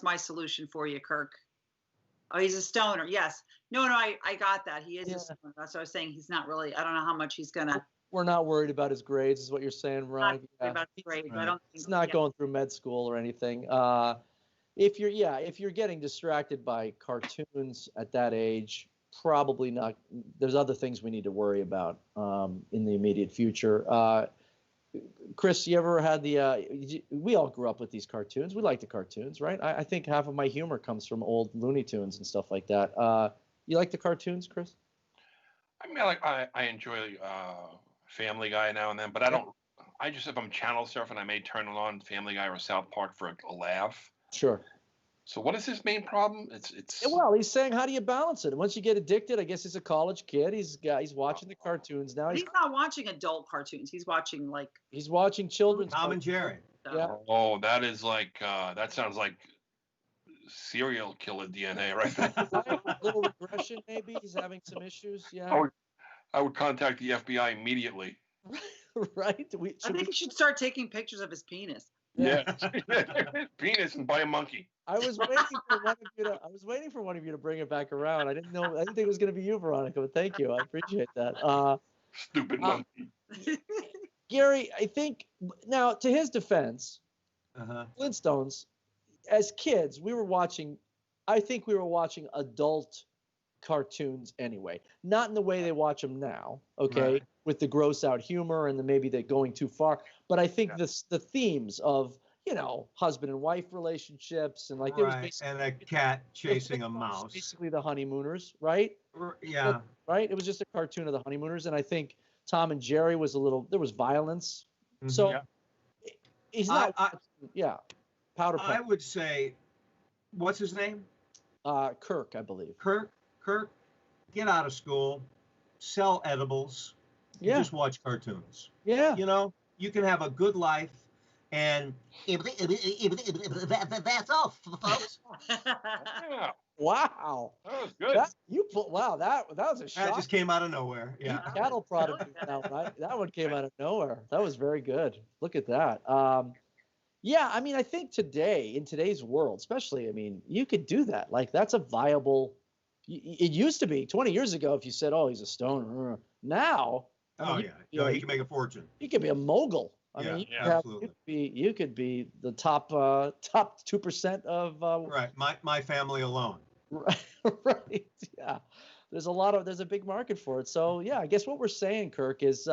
my solution for you, Kirk. Oh, he's a stoner. Yes. No, I got that. He is a stoner. That's what I was saying. He's not really. I don't know how much he's gonna. We're not worried about his grades, is what you're saying, Ron. About his grades. I don't think he's not going through med school or anything. If you're getting distracted by cartoons at that age, probably not. There's other things we need to worry about in the immediate future. Chris, you ever had we all grew up with these cartoons. We like the cartoons, right? I think half of my humor comes from old Looney Tunes and stuff like that. You like the cartoons, Chris? I mean, I enjoy Family Guy now and then, but I don't. I just, if I'm channel surfing, I may turn it on Family Guy or South Park for a laugh. Sure. So what is his main problem? It's. Yeah, well, he's saying, how do you balance it? Once you get addicted, I guess he's a college kid. He's watching the cartoons now. He's not watching adult cartoons. He's watching he's watching children's Tom and cartoons. Jerry. Yeah. Oh, that is like that sounds like serial killer DNA right there. Right? A little regression, maybe. He's having some issues. Yeah. I would contact the FBI immediately. Right? I think he should start taking pictures of his penis. Yeah. Penis and buy a monkey. I was waiting for one of you to bring it back around. I didn't think it was going to be you, Veronica, but thank you. I appreciate that. Stupid monkey. Gary, I think now, to his defense, Flintstones, as kids, I think we were watching adult cartoons anyway. Not in the way they watch them now, okay? Right. With the gross out humor and maybe they're going too far. But I think the themes of, husband and wife relationships and there was basically, and a cat chasing a mouse. Basically the honeymooners, right? Yeah. Right? It was just a cartoon of the honeymooners. And I think Tom and Jerry there was violence. Mm-hmm. So he's not, powder puff. I would say, what's his name? Kirk, I believe. Kirk, get out of school, sell edibles, just watch cartoons. Yeah. You can have a good life, and that's all, folks. Yeah. Wow. That was good. That was a shot. That just came out of nowhere. Yeah. Cattle prodigy. That one came out of nowhere. That was very good. Look at that. I think in today's world, especially, you could do that. That's a viable. It used to be 20 years ago. If you said, "Oh, he's a stoner," now. He can make a fortune. He could be a mogul. Absolutely. You could be the top 2% of. Right. My family alone. Right. Yeah. There's a big market for it. So I guess what we're saying, Kirk, is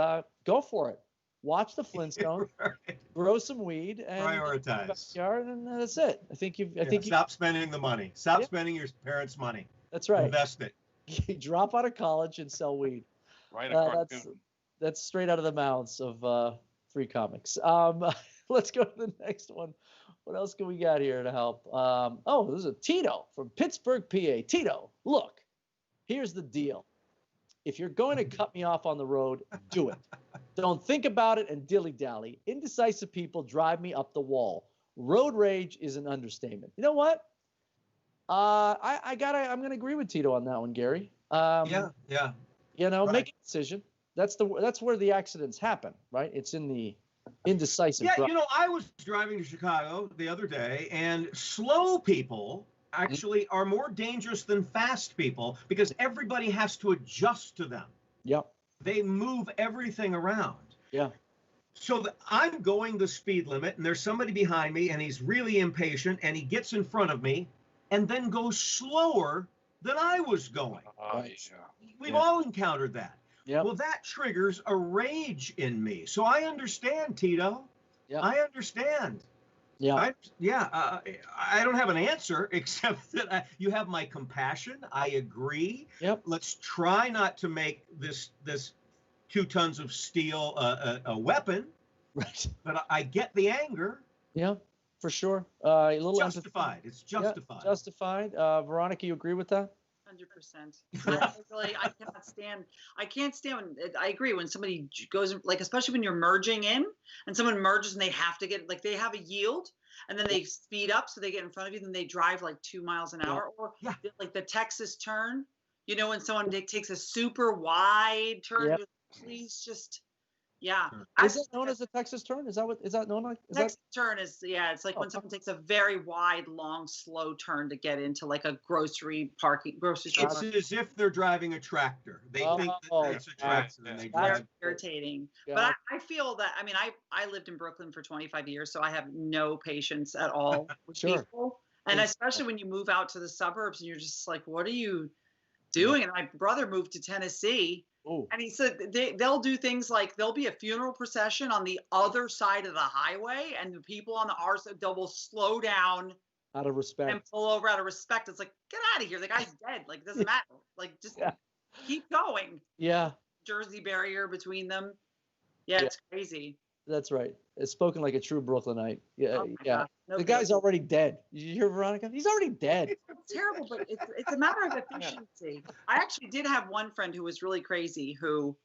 go for it. Watch the Flintstones, right. Grow some weed, and prioritize. And that's it. I think stop spending the money. Stop spending your parents' money. That's right. Invest it. You drop out of college and sell weed. Right. That's straight out of the mouths of Three Comics. Let's go to the next one. What else can we got here to help? This is a Tito from Pittsburgh, PA. Tito, look, here's the deal. If you're going to cut me off on the road, do it. Don't think about it and dilly-dally. Indecisive people drive me up the wall. Road rage is an understatement. You know what? I'm going to agree with Tito on that one, Gary. Yeah. Right. Make a decision. That's where the accidents happen, right? It's in the indecisive. Yeah, I was driving to Chicago the other day, and slow people actually are more dangerous than fast people because everybody has to adjust to them. Yep. They move everything around. Yeah. So I'm going the speed limit, and there's somebody behind me, and he's really impatient, and he gets in front of me and then goes slower than I was going. We've all encountered that. Yep. Well, that triggers a rage in me. So I understand, Tito. Yep. I understand. Yeah. I don't have an answer except that you have my compassion. I agree. Yep. Let's try not to make this 2 tons of steel a weapon. Right. But I get the anger. Yeah, for sure. A little justified. Empathy. It's justified. Yeah, justified. Veronica, you agree with that? 100%. I can't stand when I agree when somebody goes especially when you're merging in and someone merges and they have to get they have a yield and then they speed up so they get in front of you, then they drive 2 miles an hour or the Texas turn, when someone takes a super wide turn, please just. Yeah. Is that known as the Texas turn? Is that known like? Texas turn is, it's when someone takes a very wide, long, slow turn to get into a grocery store. It's as if they're driving a tractor. They think that it's a tractor and they drive. That's irritating. Yeah. But I feel that, I lived in Brooklyn for 25 years, so I have no patience at all with people. And especially when you move out to the suburbs and you're just what are you doing? And my brother moved to Tennessee. Ooh. And he said they'll do things there'll be a funeral procession on the other side of the highway, and the people on the R side will slow down out of respect and pull over out of respect. It's get out of here. The guy's dead. It doesn't matter. Just keep going. Yeah. Jersey barrier between them. Yeah, it's crazy. That's right. It's spoken like a true Brooklynite. Yeah, Oh my yeah. God. No The good. guy's already dead. Did you hear Veronica? He's already dead. It's terrible, but it's a matter of efficiency. I actually did have one friend who was really crazy.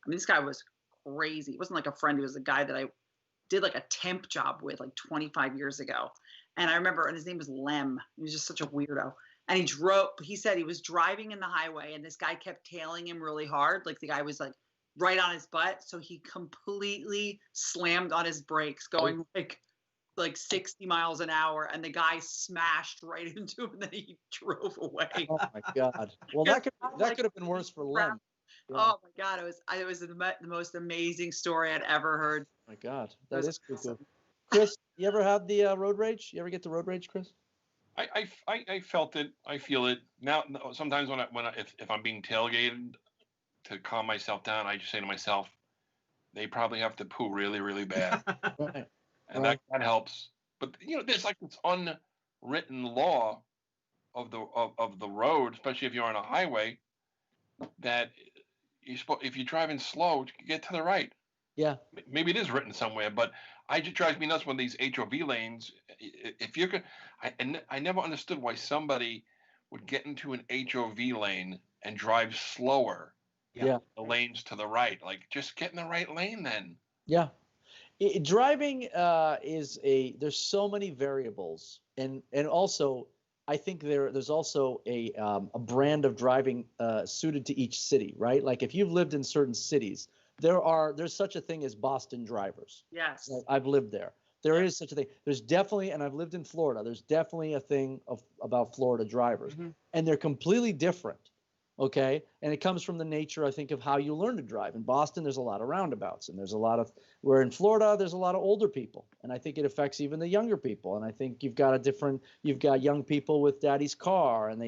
This guy was crazy. It wasn't like a friend. He was a guy that I did like a temp job with like 25 years ago. And I remember, and his name was Lem. He was just such a weirdo. And he said he was driving in the highway and this guy kept tailing him really hard. Like the guy was like right on his butt. So he completely slammed on his brakes going like 60 miles an hour. And the guy smashed right into him and then he drove away. Oh my God. Well, that could have been worse for Lem. Yeah. Oh my God. It was the most amazing story I'd ever heard. Oh my God. That is cool. Chris, you ever had the road rage? You ever get the road rage, Chris? I felt it. I feel it now. Sometimes if I'm being tailgated, to calm myself down, I just say to myself, they probably have to poo really, really bad, Right. and that helps. But there's like this unwritten law of the road, especially if you're on a highway, that if you're driving slow, you get to the right. Yeah. Maybe it is written somewhere, but it just drives me nuts when these HOV lanes. If you could, I never understood why somebody would get into an HOV lane and drive slower. Yeah. The lanes to the right, like just get in the right lane then. Yeah. Driving there's so many variables, and also I think there's also a brand of driving suited to each city, right? Like if you've lived in certain cities, there's such a thing as Boston drivers. Yes. I've lived there. There is such a thing. There's definitely, and I've lived in Florida. There's definitely a thing about Florida drivers, and they're completely different. Okay, and it comes from the nature, I think, of how you learn to drive. In Boston, there's a lot of roundabouts, and where in Florida, there's a lot of older people, and I think it affects even the younger people. And I think you've got young people with daddy's car, and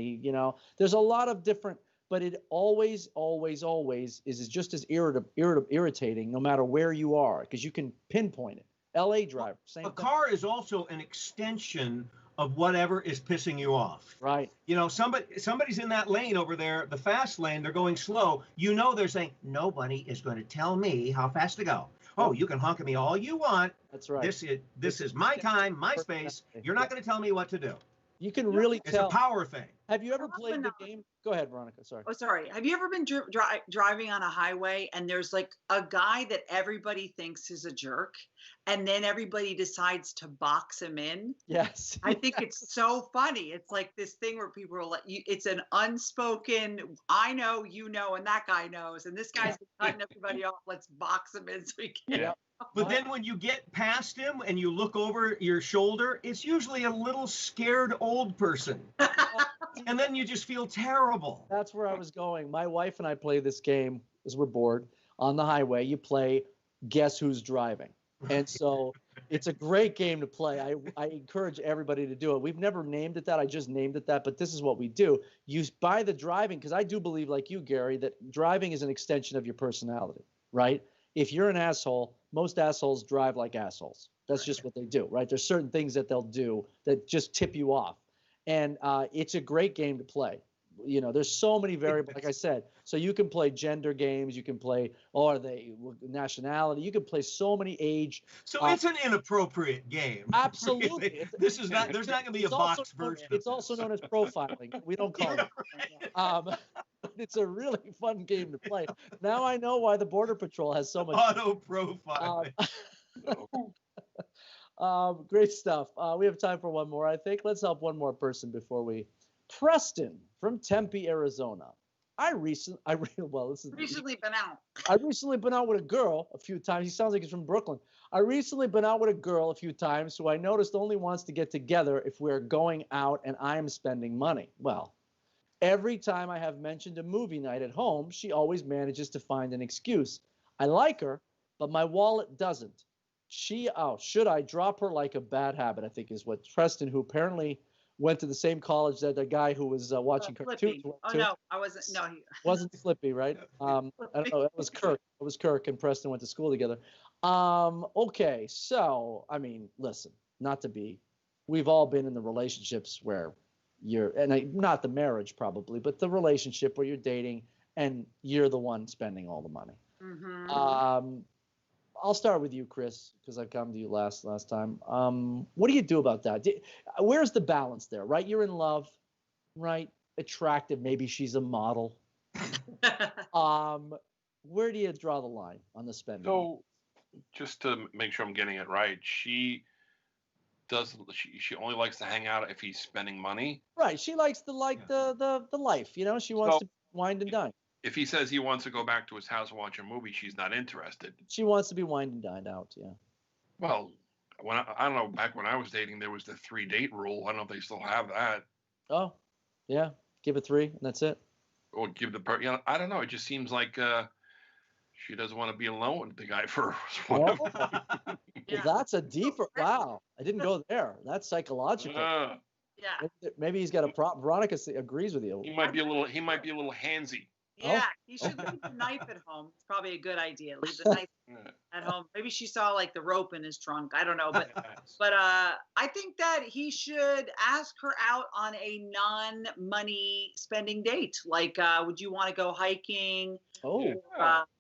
there's a lot of different. But it always is just as irritating, no matter where you are, because you can pinpoint it. LA driver, same thing. A car is also an extension of whatever is pissing you off. Right. Somebody's in that lane over there, the fast lane, they're going slow. They're saying, nobody is going to tell me how fast to go. Oh, you can honk at me all you want. That's right. This is my time, my space. You're not going to tell me what to do. You can really tell. It's a power thing. Have you ever played the game? Go ahead, Veronica. Sorry. Oh, sorry. Have you ever been driving on a highway and there's like a guy that everybody thinks is a jerk, and then everybody decides to box him in? Yes. I think it's so funny. It's like this thing where people are like, it's an unspoken, I know, and that guy knows, and this guy's been cutting everybody off. Let's box him in so he can. Yeah. But then when you get past him and you look over your shoulder, it's usually a little scared old person. And then you just feel terrible. That's where I was going. My wife and I play this game as we're bored on the highway. You play Guess Who's Driving. And so it's a great game to play. I encourage everybody to do it. We've never named it that. I just named it that. But this is what we do. You buy the driving, because I do believe, like you, Gary, that driving is an extension of your personality, right? If you're an asshole, most assholes drive like assholes. That's just what they do, right? There's certain things that they'll do that just tip you off. And it's a great game to play. There's so many variables, like I said. So you can play gender games. You can play, nationality. You can play so many age. So it's an inappropriate game. Absolutely. There's not going to be a box version. It's also known as profiling. We don't call it. It's a really fun game to play. Now I know why the Border Patrol has so much auto profiling. Great stuff. We have time for one more, I think. Let's help one more person before we. Preston from Tempe, Arizona. I recently been out. I've recently been out with a girl a few times. He sounds like he's from Brooklyn. I recently been out with a girl a few times who I noticed only wants to get together if we're going out and I'm spending money. Well, every time I have mentioned a movie night at home, she always manages to find an excuse. I like her, but my wallet doesn't. Should I drop her like a bad habit, I think is what Preston, who apparently went to the same college that the guy who was watching cartoons went to. No, I wasn't. No, he wasn't Slippy, right? I don't know. It was Kirk. It was Kirk and Preston went to school together. Okay, so listen, we've all been in the relationships where not the marriage probably, but the relationship where you're dating and you're the one spending all the money. Mm-hmm. I'll start with you, Chris, because I've come to you last time. What do you do about that? Where's the balance there, right? You're in love, right? Attractive. Maybe she's a model. Where do you draw the line on the spending? So, just to make sure I'm getting it right, she only likes to hang out if he's spending money. Right. She likes the life. You know, she wants to wind and dine. If he says he wants to go back to his house and watch a movie, she's not interested. She wants to be wined and dined out. Yeah. Well, I don't know. Back when I was dating, there was the 3-date rule. I don't know if they still have that. Oh, yeah. Give it 3, and that's it. Or give I don't know. It just seems like she doesn't want to be alone with the guy for. Well, that's a deeper. Wow, I didn't go there. That's psychological. Yeah. Maybe he's got a problem. Veronica agrees with you. He might be a little handsy. Yeah, he should leave the knife at home. It's probably a good idea. Leave the knife at home. Maybe she saw like the rope in his trunk. I don't know, but I think that he should ask her out on a non-money spending date. Like, would you want to go hiking? Oh,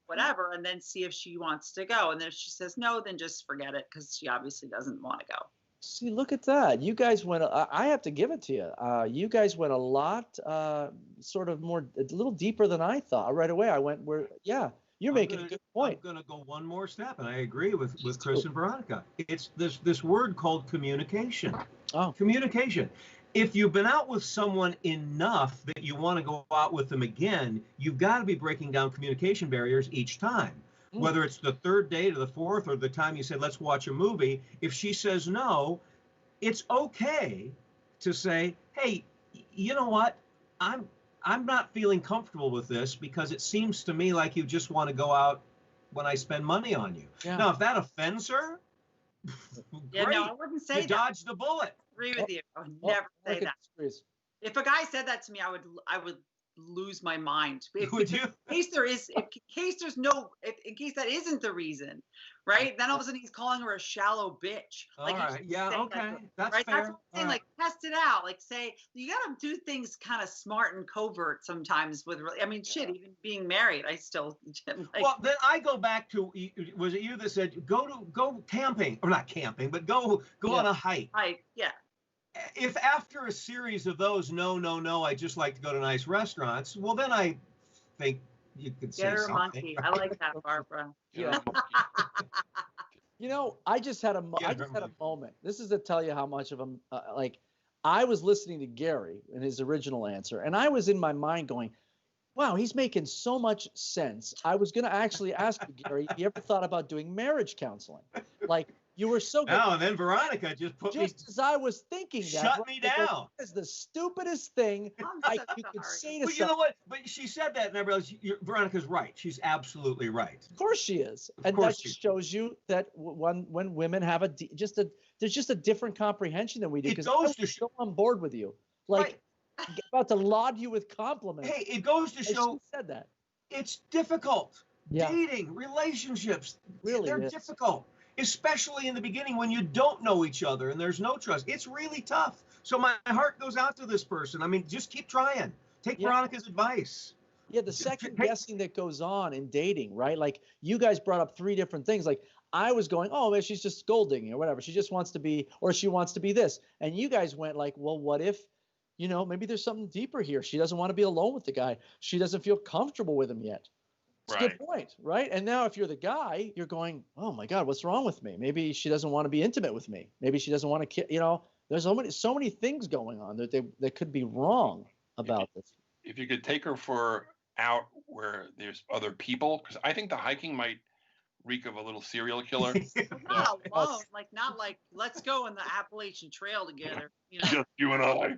whatever, and then see if she wants to go. And then if she says no, then just forget it because she obviously doesn't want to go. See, look at that. You guys went, I have to give it to you. You guys went a lot, sort of a little deeper than I thought. Right away, I went you're making a good point. I'm going to go one more step, and I agree with Chris and Veronica. It's this word called communication. Oh. Communication. If you've been out with someone enough that you want to go out with them again, you've got to be breaking down communication barriers each time. Whether it's the 3rd date or the 4th or the time you said, let's watch a movie, if she says no, it's okay to say, hey, you know what? I'm not feeling comfortable with this because it seems to me like you just want to go out when I spend money on you. Yeah. Now, if that offends her, yeah, great. No, I wouldn't say that. Dodge the bullet. I agree with you. I would never say that. If a guy said that to me, I would lose my mind. Would you? In case that isn't the reason, right? Then all of a sudden he's calling her a shallow bitch. All right. Yeah. Okay. That's right. fair. That's what I'm saying. Like, test it out. Like, say you got to do things kind of smart and covert sometimes. Shit. Even being married, I still. Like, well, then I go back to. Was it you that said go camping or not camping, but go on a hike? Yeah. If after a series of those, no, I just like to go to nice restaurants, well, then I think you could say something. Monkey. I like that, Barbara. Yeah. You know, I just had a moment. This is to tell you how much of a, I was listening to Gary in his original answer, and I was in my mind going, wow, he's making so much sense. I was going to actually ask you, Gary, you ever thought about doing marriage counseling? Like, you were so good. No, and then Veronica just as I was thinking that. Shut me down. It's the stupidest thing you could say to someone. You know what? But she said that, and I realized Veronica's right. She's absolutely right. Of course she is. And that just shows you that when women have there's just a different comprehension than we do. It goes to show I'm on board with you. Like, about to laud you with compliments. Hey, it goes to show. She said that. It's difficult. Yeah. Dating, relationships, they're is. difficult. Especially in the beginning when you don't know each other and there's no trust. It's really tough. So my heart goes out to this person. I mean, just keep trying. Take Veronica's advice. Yeah, the second guessing that goes on in dating, right? Like, you guys brought up 3 different things. Like, I was going, oh, man, she's just gold digging or whatever. She just wants to be, or she wants to be this. And you guys went like, well, what if, maybe there's something deeper here. She doesn't want to be alone with the guy. She doesn't feel comfortable with him yet. It's a good point, right? And now if you're the guy, you're going, oh my God, what's wrong with me? Maybe she doesn't want to be intimate with me. Maybe she doesn't want to, there's so many things going on that could be wrong about this. If you could take her out where there's other people, because I think the hiking might reek of a little serial killer. Not alone, not like let's go on the Appalachian Trail together. Just you and I.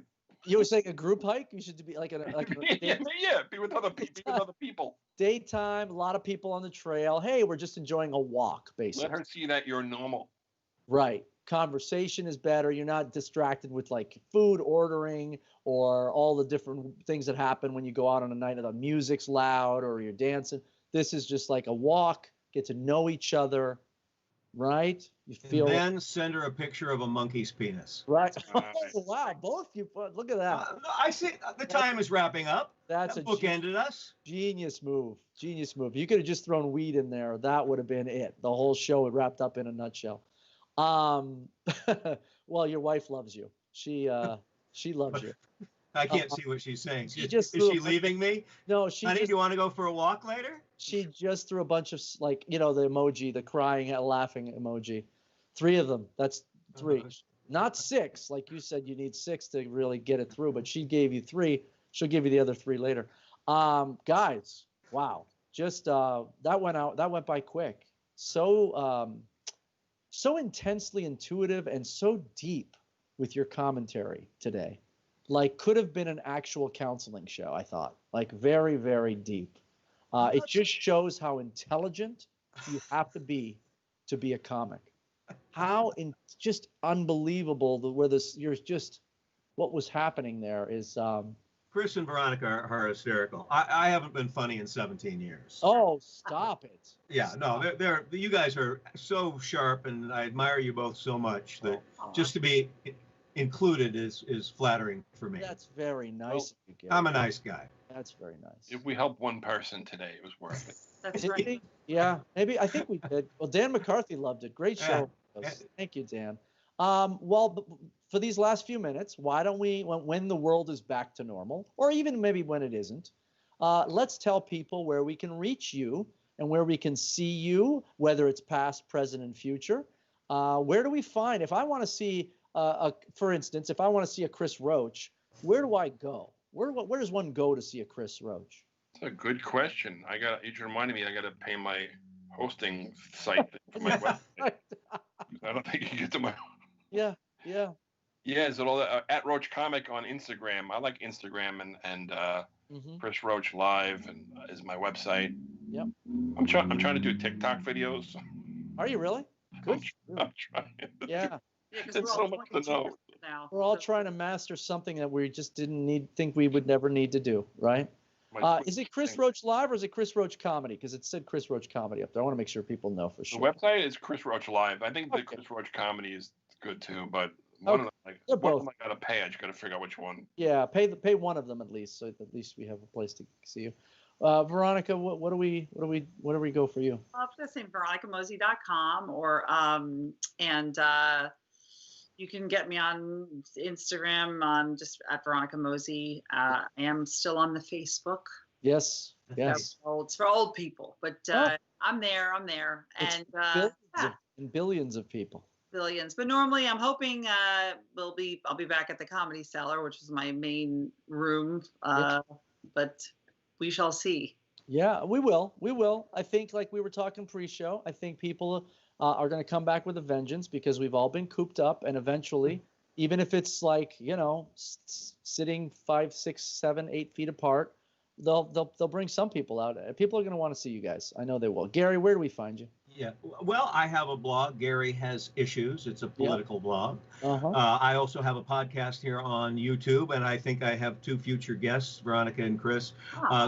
You were saying a group hike? You should be like be with other people. Daytime, a lot of people on the trail. Hey, we're just enjoying a walk, basically. Let her see that you're normal. Right. Conversation is better. You're not distracted with food ordering or all the different things that happen when you go out on a night and the music's loud or you're dancing. This is just like a walk, get to know each other, right? You feel and then send her a picture of a monkey's penis. right. Oh, Nice. wow, both you. Look at that. I see the time is wrapping up. That's That a book ended us. genius move. Genius move. You could have just thrown weed in there. That would have been it. The whole show had wrapped up in a nutshell. Well, your wife loves you. She loves you. I can't see what she's saying. Is Is she leaving me? No, Honey, do you want to go for a walk later? she just threw a bunch of like, the emoji, the crying, laughing emoji. 3 of them. That's 3. Not 6. Like you said, you need 6 to really get it through, but she gave you 3. She'll give you the other 3 later. Guys, wow. Just that went by quick. So intensely intuitive and so deep with your commentary today. Like could have been an actual counseling show, I thought. Like very, very deep. It just shows how intelligent you have to be a comic. Just unbelievable what was happening there is Chris and Veronica are hysterical. I haven't been funny in 17 years. oh, stop it. Yeah, no, they're you guys are so sharp, and I admire you both so much that just to be included is flattering for me. That's very nice of you, Gary. I'm a nice guy. That's very nice. If we helped one person today, it was worth it. That's Did right. we? Yeah, maybe. I think we did. Well, Dan McCarthy loved it. Great show. Yeah. Thank you, Dan. Well, for these last few minutes, why don't we, when the world is back to normal, or even maybe when it isn't, let's tell people where we can reach you and where we can see you, whether it's past, present, and future. Where do we find, if I want to see, for instance, if I want to see a Chris Roach, where do I go? Where does one go to see a Chris Roach? It's a good question. You just reminded me, I got to pay my hosting site for my website. I don't think you can get to my. Yeah. Yeah, is it all at Roach Comic on Instagram? I like Instagram and Chris Roach Live and is my website. Yep. I'm trying to do TikTok videos. Are you really? Good. I'm trying. Yeah. Yeah, 'cause It's we're so all much to 22 know. now. We're all trying to master something that we just think we would never need to do, right? Is it Chris Roach Live or is it Chris Roach Comedy? Because it said Chris Roach Comedy up there. I want to make sure people know for The sure. website is Chris Roach Live. I think the Okay. Chris Roach Comedy is good too, but They're one of both. them I gotta pay. I just gotta figure out which one. Yeah, pay one of them at least, so at least we have a place to see you. Veronica, what do we go for you? Up to the same veronicamosey.com and you can get me on Instagram on just at Veronica Mosey. I am still on the Facebook. Yes. It's for old people, but I'm there. And billions of people. Billions. But normally I'm hoping I'll be back at the Comedy Cellar, which is my main room. But we shall see. Yeah, we will. I think, like we were talking pre-show, I think people are going to come back with a vengeance because we've all been cooped up, and eventually, even if it's like, sitting 5, 6, 7, 8 feet apart, they'll bring some people out. People are going to want to see you guys. I know they will. Gary, where do we find you? Yeah. Well, I have a blog. Gary Has Issues. It's a political blog. Uh-huh. I also have a podcast here on YouTube, and I think I have 2 future guests, Veronica and Chris,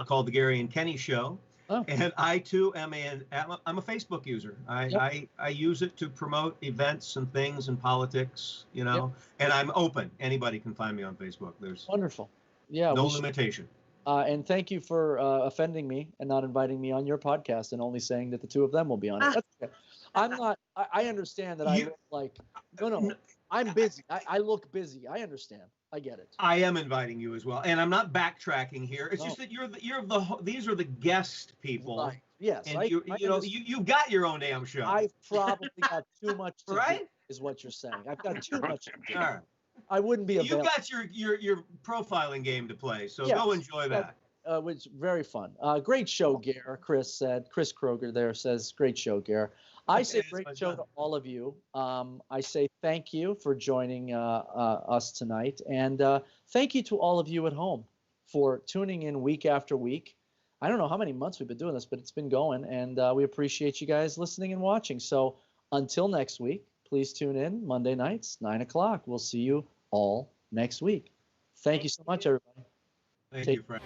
called The Gary and Kenny Show. Oh. And I too I'm a Facebook user. I use it to promote events and things and politics, and I'm open. Anybody can find me on Facebook. There's wonderful. Yeah. No limitation. And thank you for offending me and not inviting me on your podcast and only saying that the 2 of them will be on it. That's okay. I'm not. I understand that I look like. No. I'm busy. I look busy. I understand. I get it. I am inviting you as well, and I'm not backtracking here. It's just that these are the guest people. Right. Yes. And you got your own damn show. I've probably got too much to right? do, is what you're saying. I've got too much to do. All right. I wouldn't be available. You got your profiling game to play, so go enjoy that. Which very fun. Great show, Gare. Chris Kroeger there says, great show, Gare. I say great show to all of you. I say thank you for joining us tonight. And thank you to all of you at home for tuning in week after week. I don't know how many months we've been doing this, but it's been going. And we appreciate you guys listening and watching. So until next week, please tune in Monday nights, 9 o'clock. We'll see you all next week. Thank you so much, everybody. Thank you, Frank.